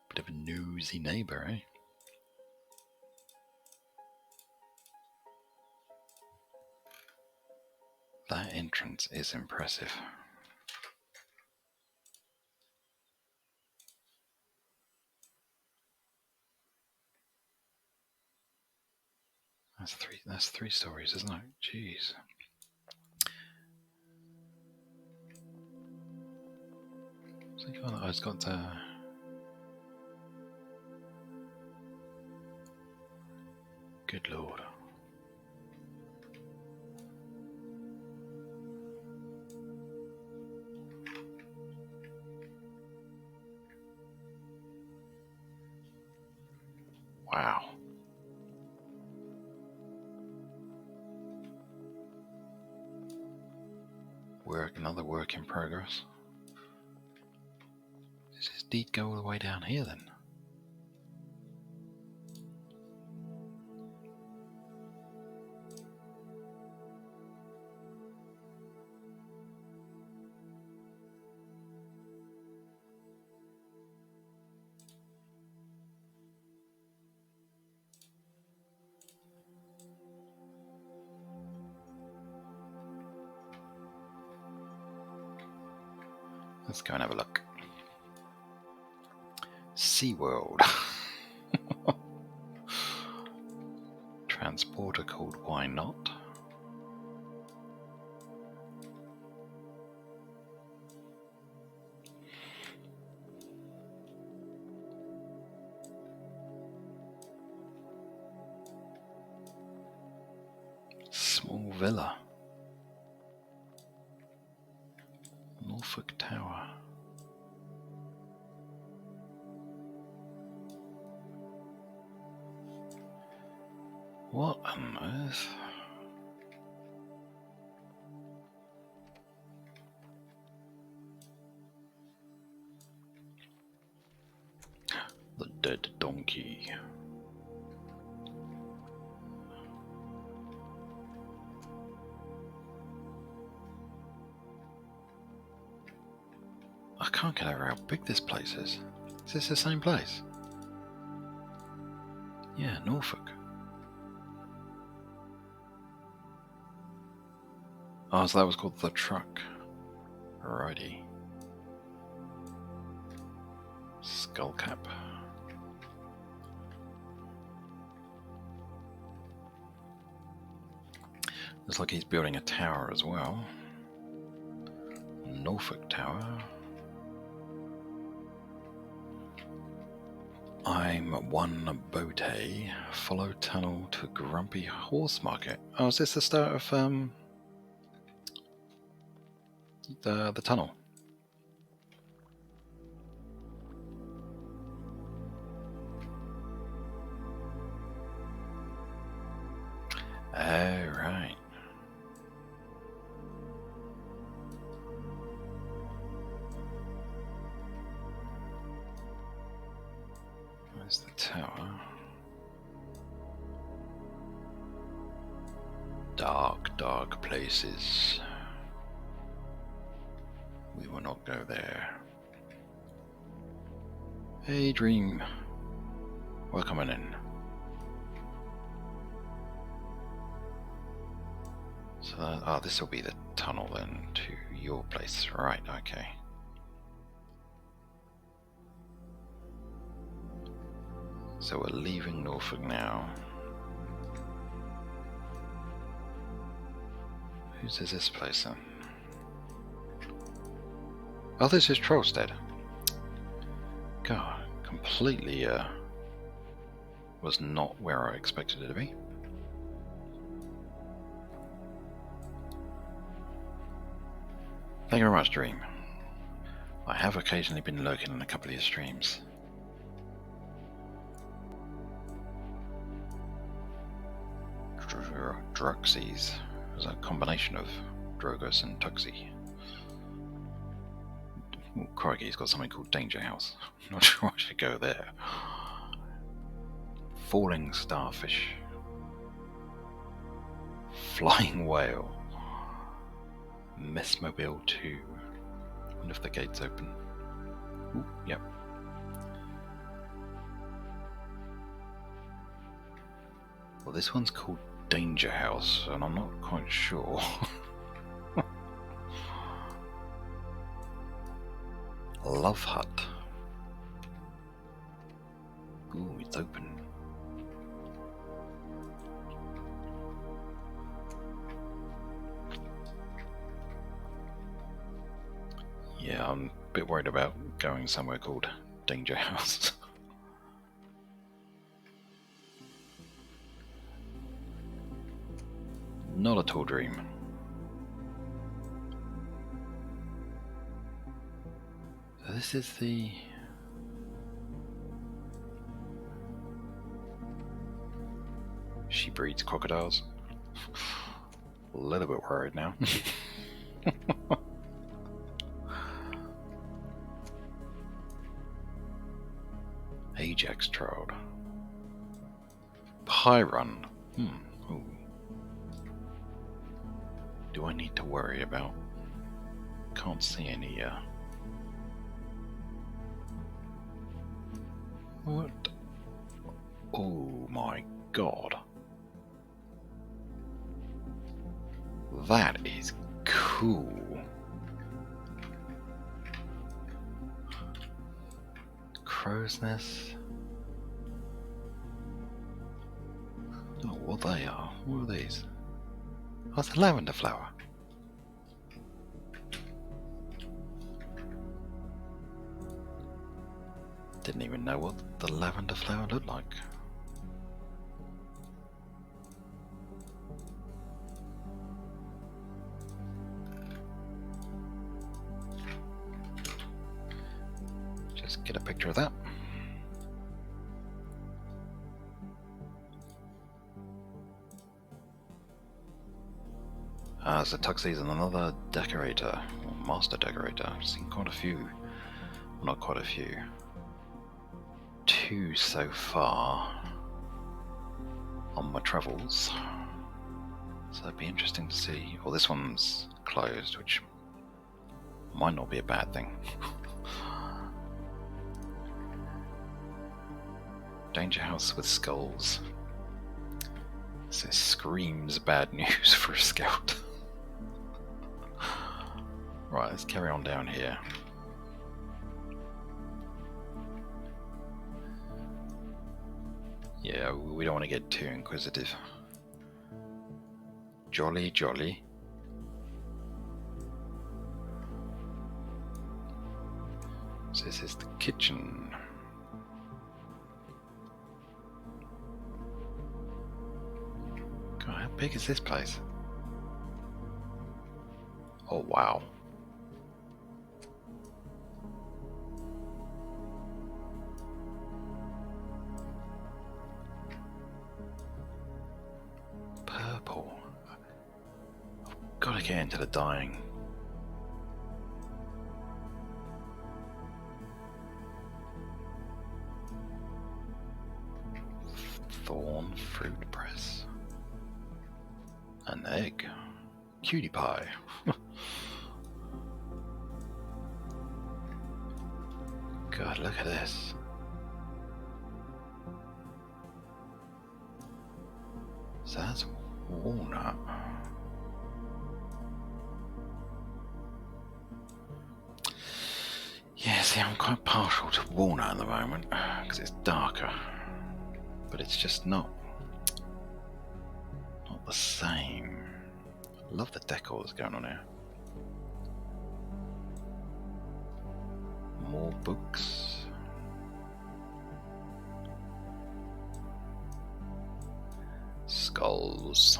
Speaker 1: Bit of a nosy neighbour, eh? That entrance is impressive. That's three stories, isn't it? Jeez. So it's got good lord. Wow. Another work in progress. Does his deed go all the way down here then? Let's go and have a look. SeaWorld. Transporter called Why Not? Small villa. Norfolk Tower. What on earth? The dead donkey. I can't get over how big this place is. Is this the same place? Yeah, Norfolk. Oh, so that was called the truck. Alrighty. Skull cap. Looks like he's building a tower as well. Norfolk Tower. I'm one boat. Follow tunnel to Grumpy Horse Market. Oh, is this the start of the tunnel? Oh, right. Where's the tower? Dark, dark places. We will not go there. Hey, Dream. Welcome in. So, oh, this will be the tunnel then to your place. Right, okay. So we're leaving Norfolk now. Whose is this place then? Oh, this is Trollstead. God, completely was not where I expected it to be. Thank you very much, Dream. I have occasionally been lurking in a couple of your streams. Druxies is a combination of Drogus and Tuxie. Oh, crikey, he's got something called Danger House. I'm not sure I should go there. Falling starfish. Flying whale. Messmobile 2. I wonder if the gate's open. Ooh, yep. Well, this one's called Danger House, and I'm not quite sure. Love Hut. Ooh, it's open. Yeah, I'm a bit worried about going somewhere called Danger House. Not at all, Dream. So this is the... She breeds crocodiles. A little bit worried now. Ajax Trout. Pyrun. Ooh. Do I need to worry about? Can't see any. What? Oh my god. That is cool. crow's nest. Oh, what they are? What are these? Oh, it's a lavender flower. Didn't even know what the lavender flower looked like. Just get a picture of that. So Tuxie's another decorator, or master decorator. I've seen quite a few. Well, not quite a few. 2 so far on my travels. So it'd be interesting to see. Well, this one's closed, which might not be a bad thing. Danger House with Skulls. So it screams bad news for a scout. Right, let's carry on down here. Yeah, we don't want to get too inquisitive. Jolly, jolly. So this is the kitchen. God, how big is this place? Oh, wow. Purple. I've got to get into the dyeing. Thorn fruit press. An egg. Cutie pie. God, look at this. So that's walnut. Yeah, see, I'm quite partial to walnut at the moment because it's darker, but it's just not the same. I love the decor that's going on here. More books. Skulls.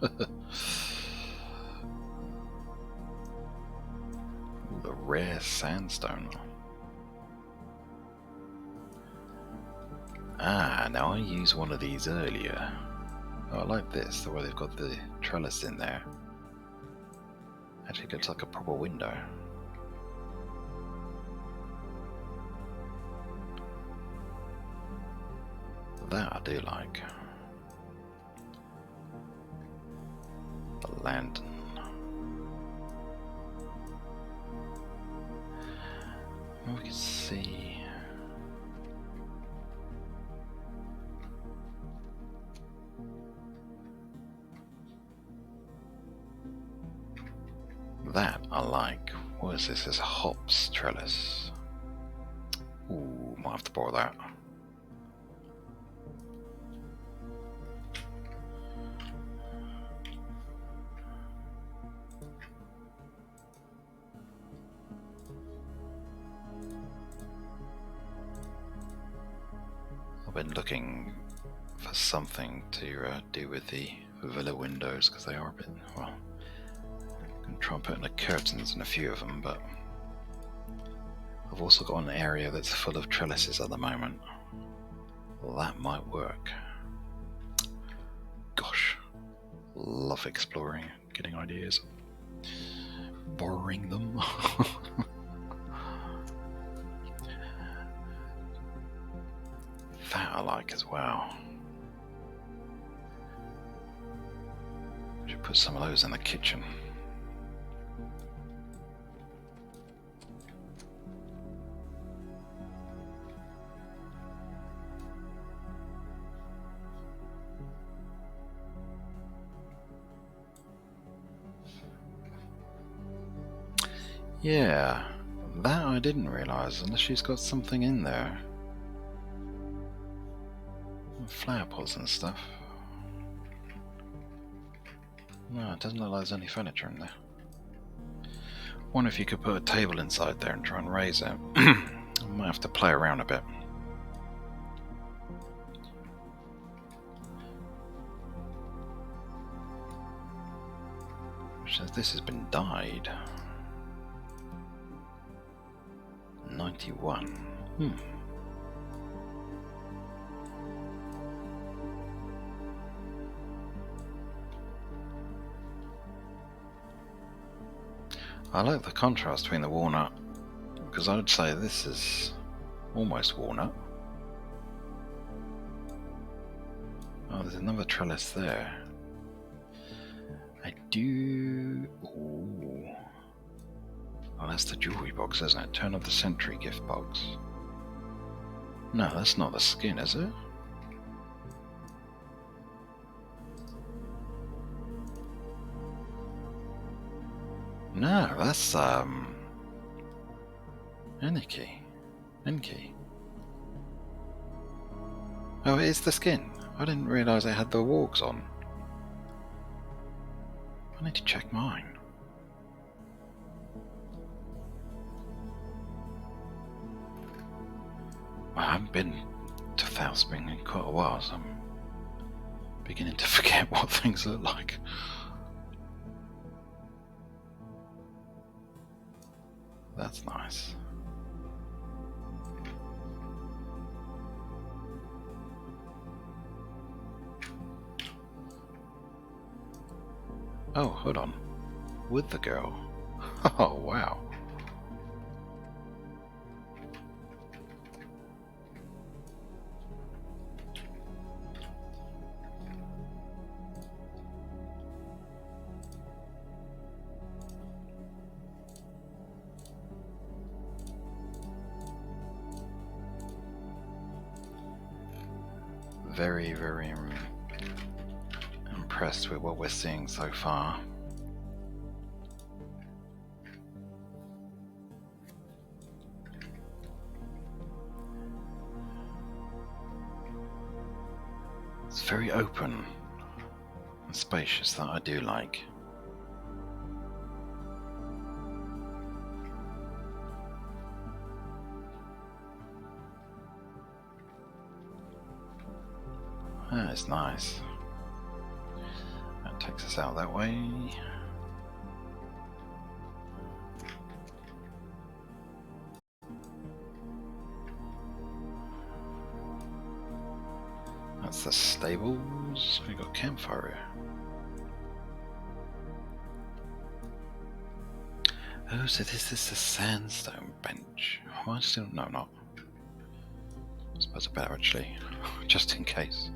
Speaker 1: The rare sandstone. Ah, now I used one of these earlier. Oh, I like this, the way they've got the trellis in there. Actually looks like a proper window. That I do like. The lantern. Well, we can see. That I like. What is this? This is a hops trellis. Ooh, might have to borrow that. I've been looking for something to do with the villa windows because they are a bit, well, I'm going to try and put in the curtains in a few of them, but I've also got an area that's full of trellises at the moment. Well, that might work. Gosh, love exploring, getting ideas, borrowing them. That I like as well. Should put some of those in the kitchen. Yeah, that I didn't realise, unless she's got something in there. Flower pots and stuff. No, it doesn't look like there's any furniture in there. Wonder if you could put a table inside there and try and raise it. I might have to play around a bit. Says this has been dyed. 91. I like the contrast between the walnut, because I would say this is almost walnut. Oh, there's another trellis there. I do... Ooh. Oh, that's the jewellery box, isn't it? Turn of the century gift box. No, that's not the skin, is it? No, that's Enki. Oh, it is the skin. I didn't realise I had the wargs on. I need to check mine. I haven't been to Thalspring in quite a while, so I'm beginning to forget what things look like. That's nice. Oh, hold on. With the girl. Oh, wow. Very, very impressed with what we're seeing so far. It's very open and spacious, that I do like. That is nice. That takes us out that way. That's the stables. We got campfire here. Oh, so this is a sandstone bench. Oh, I still no, not. I suppose I better actually, just in case.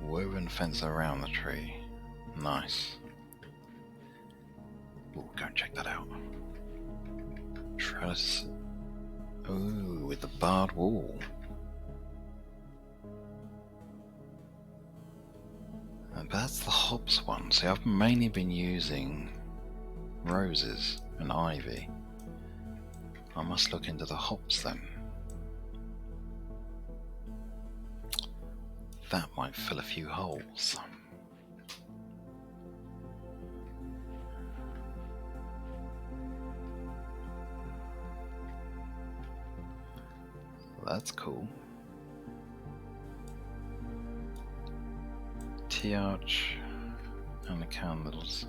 Speaker 1: Woven fence around the tree. Nice. Ooh, go and check that out. Trellis. Ooh, with the barred wall. And that's the hops one. See, I've mainly been using roses and ivy. I must look into the hops then. That might fill a few holes. That's cool. T-arch and the candles.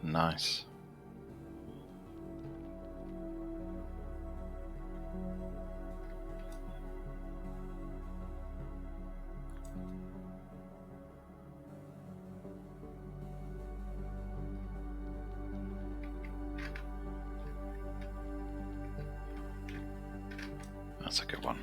Speaker 1: Nice. That's a good one.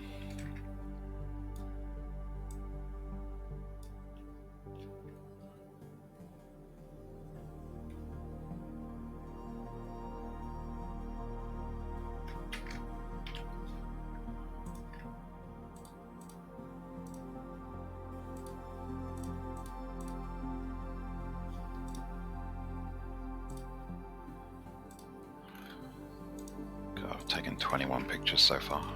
Speaker 1: I've taken 21 pictures so far.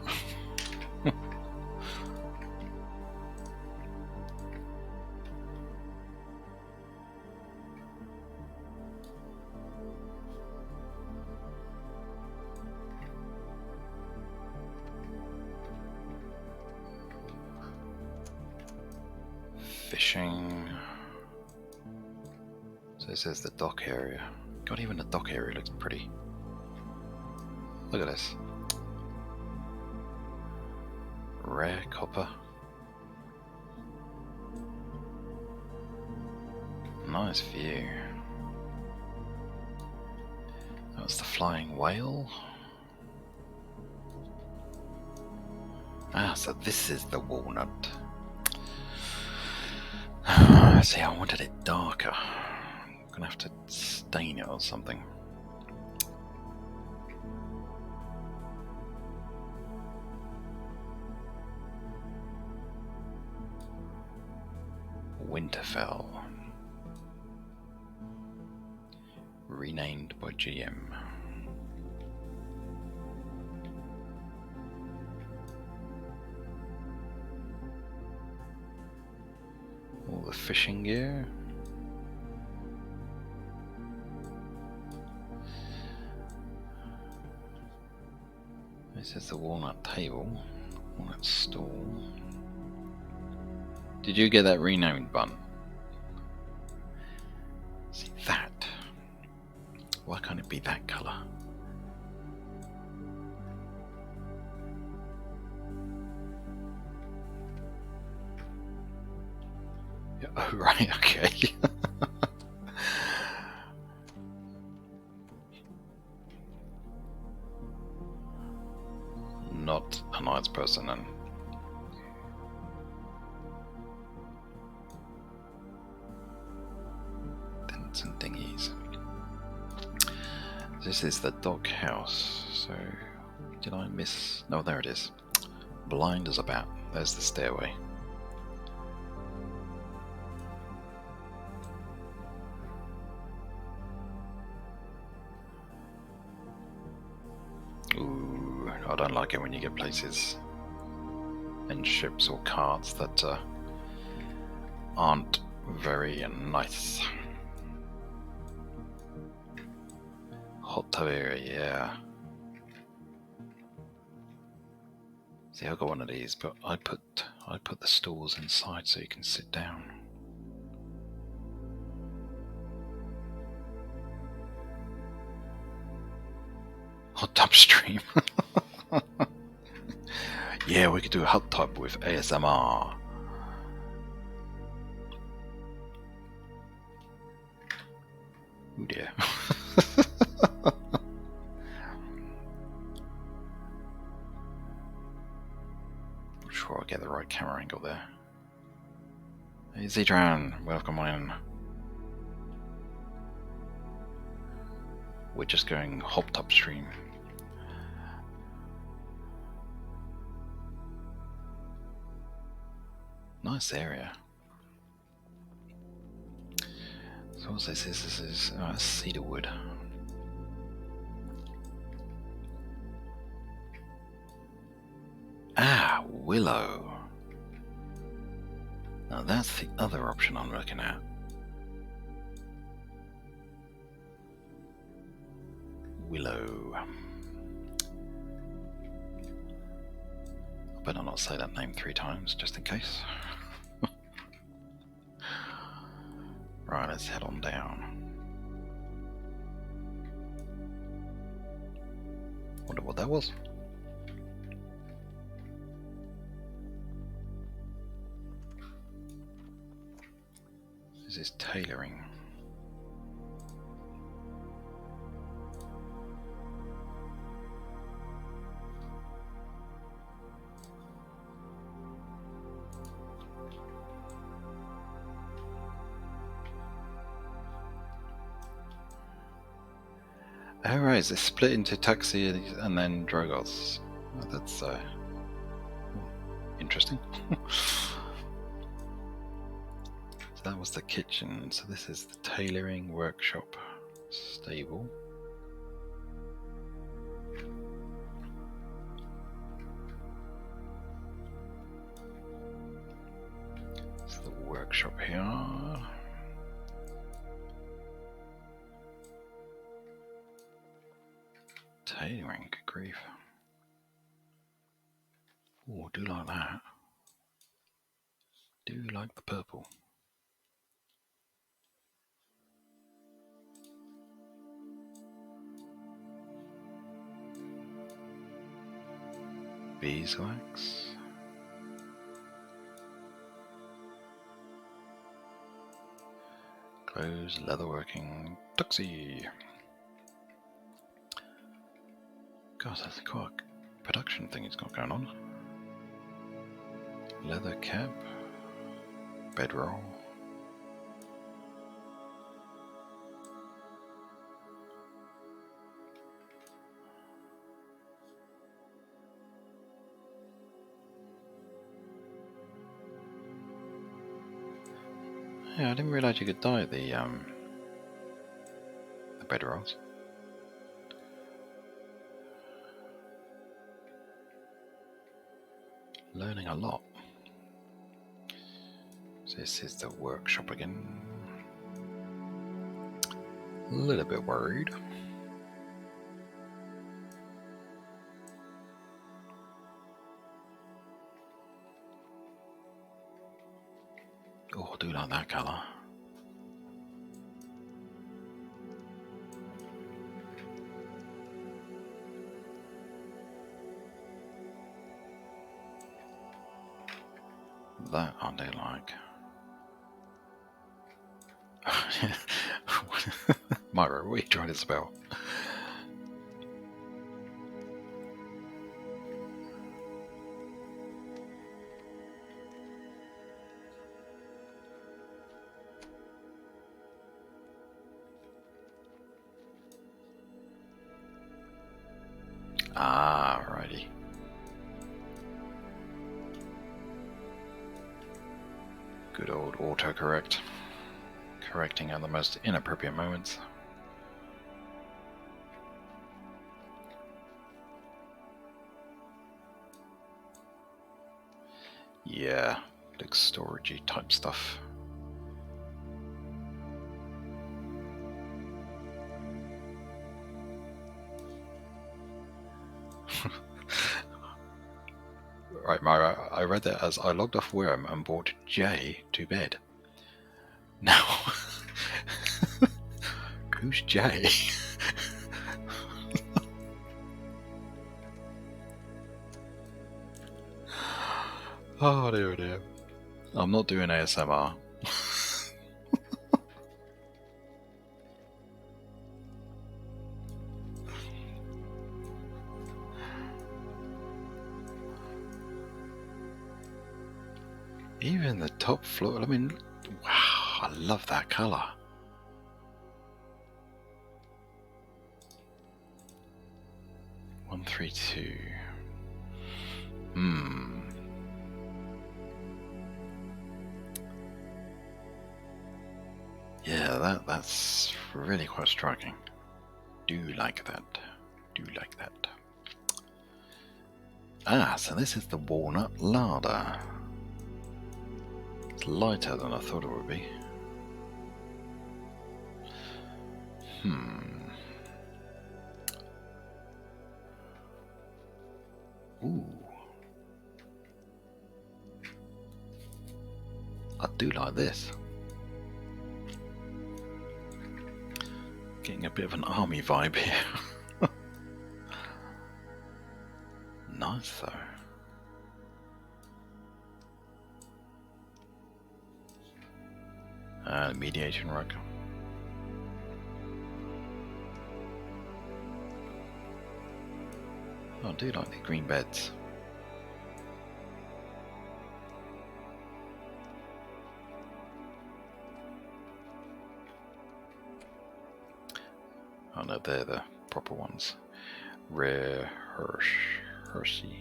Speaker 1: Fishing. So this is the dock area. God, even the dock area looks pretty. Look at this. Rare copper. Nice view. That was the flying whale. Ah, so this is the walnut. See, I wanted it darker. I'm gonna have to stain it or something. Winterfell. Renamed by GM. All the fishing gear. This is the walnut table, walnut stool. Did you get that renamed, Bun? See that? Why can't it be that colour? Yeah, oh right, okay. Not a nice person then. Dents and dinghies. This is the dock house. So, did I miss? No, there it is. Blinders about. There's the stairway. Ooh, I don't like it when you get places and ships or carts that aren't very nice. Hot tub area, yeah. See, I got one of these, but I put the stools inside so you can sit down. Hot tub stream. Yeah, we could do a hot tub with ASMR. Oh dear. Not sure I'll get the right camera angle there. Hey Zedran, welcome in. We're just going hot tub stream. Nice area. So what's this? This is cedar wood. Ah, willow. Now that's the other option I'm looking at. Willow. I better not say that name 3 times, just in case. Right, let's head on down. Wonder what that was. This is tailoring. Oh right, it's split into taxi and then Drogoths. Oh, that's interesting. So that was the kitchen. So this is the tailoring workshop stable. to the workshop here. Tailoring, good grief. Oh, do like that. Do like the purple. Beeswax. Clothes, leatherworking, tuxie. God, that's quite a production thing he's got going on. Leather cap, bedroll. Yeah, I didn't realise you could dye the bedrolls. Learning a lot. So this is the workshop again. A little bit worried. Oh, I do like that colour. That I do like. Myra, what are you trying to spell? Ah, righty. Good old autocorrect. Correcting at the most inappropriate moments. Yeah, like storagey type stuff. Right, Myra, I read that as I logged off Wurm and brought Jay to bed. Now, who's Jay? Oh dear, dear. I'm not doing ASMR. Even the top floor, I mean, wow, I love that colour. One, 3, 2. Yeah, that's really quite striking. Do like that. Do like that. Ah, so this is the walnut larder. It's lighter than I thought it would be. Ooh. I do like this. Getting a bit of an army vibe here. Nice though. Mediation rug. I do like the green beds. Oh no, they're the proper ones. Rare Hershey.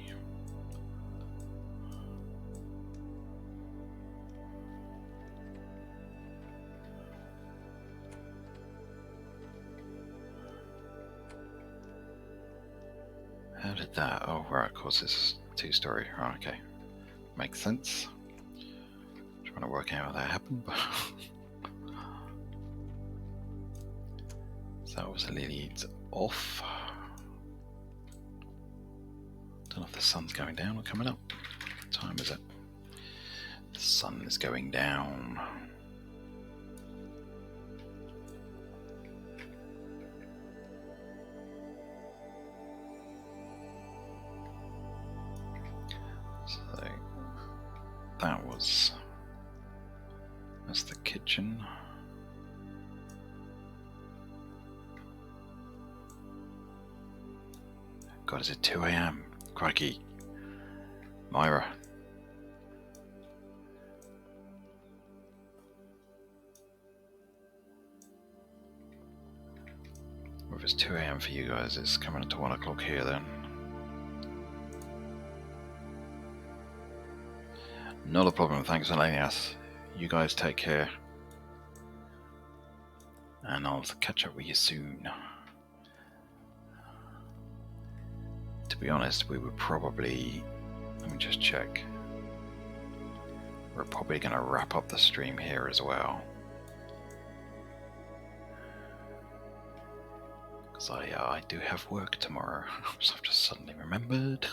Speaker 1: How did that? Oh, right, of course it's 2-story. Oh, okay. Makes sense. Trying to work out how that happened, but so that obviously leads off. Don't know if the sun's going down or coming up. What time is it? The sun is going down. So that's the kitchen. God, is it 2 AM? Crikey. Myra. Or if it's 2 AM for you guys, it's coming up to 1 o'clock here then. Not a problem, thanks for letting us. You guys take care. And I'll catch up with you soon. To be honest, we would probably... Let me just check. We're probably going to wrap up the stream here as well. Because I do have work tomorrow. So I've just suddenly remembered.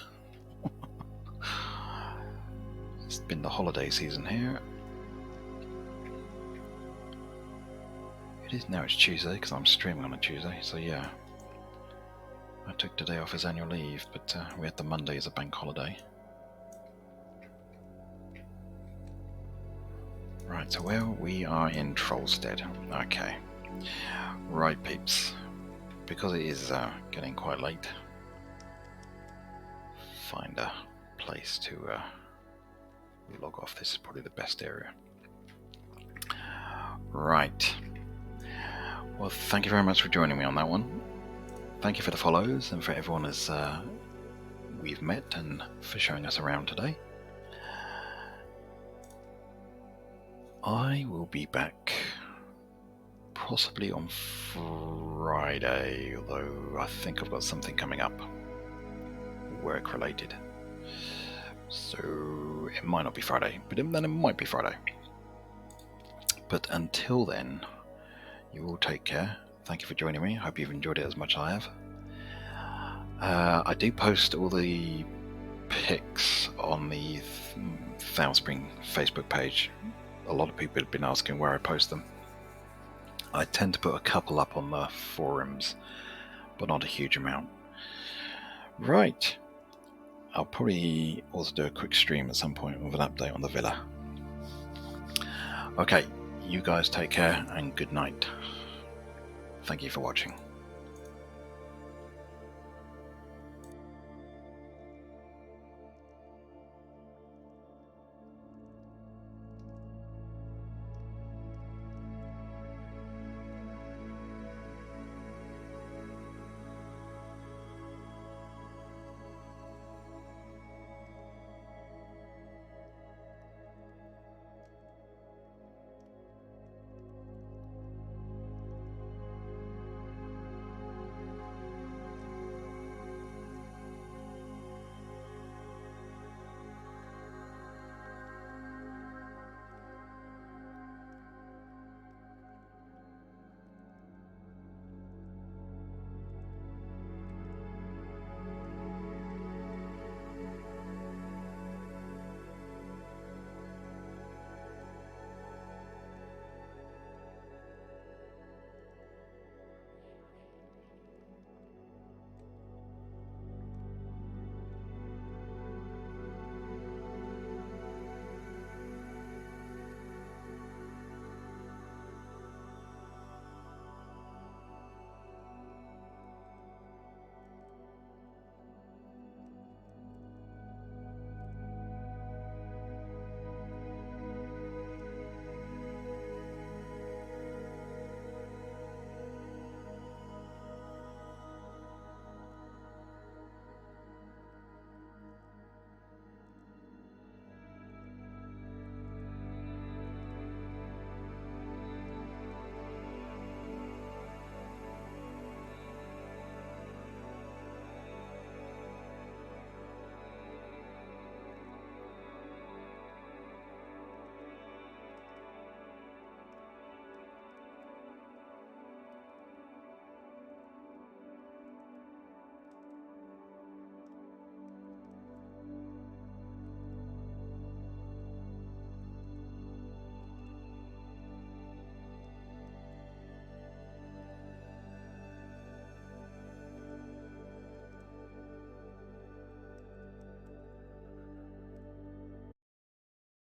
Speaker 1: It's been the holiday season here. It is now, it's Tuesday because I'm streaming on a Tuesday, so yeah. I took today off as annual leave, but we had the Monday as a bank holiday. Right, so we are in Trollstead. Okay. Right, peeps. Because it is getting quite late, find a place to log off. This is probably the best area. Right. Well, thank you very much for joining me on that one. Thank you for the follows and for everyone as we've met and for showing us around today. I will be back possibly on Friday, although I think I've got something coming up work related. So it might not be Friday, but then it might be Friday. But until then, you all take care. Thank you for joining me. I hope you've enjoyed it as much as I have. I do post all the pics on the Foulspring Facebook page. A lot of people have been asking where I post them. I tend to put a couple up on the forums, but not a huge amount. Right. I'll probably also do a quick stream at some point with an update on the villa. Okay, you guys take care and good night. Thank you for watching.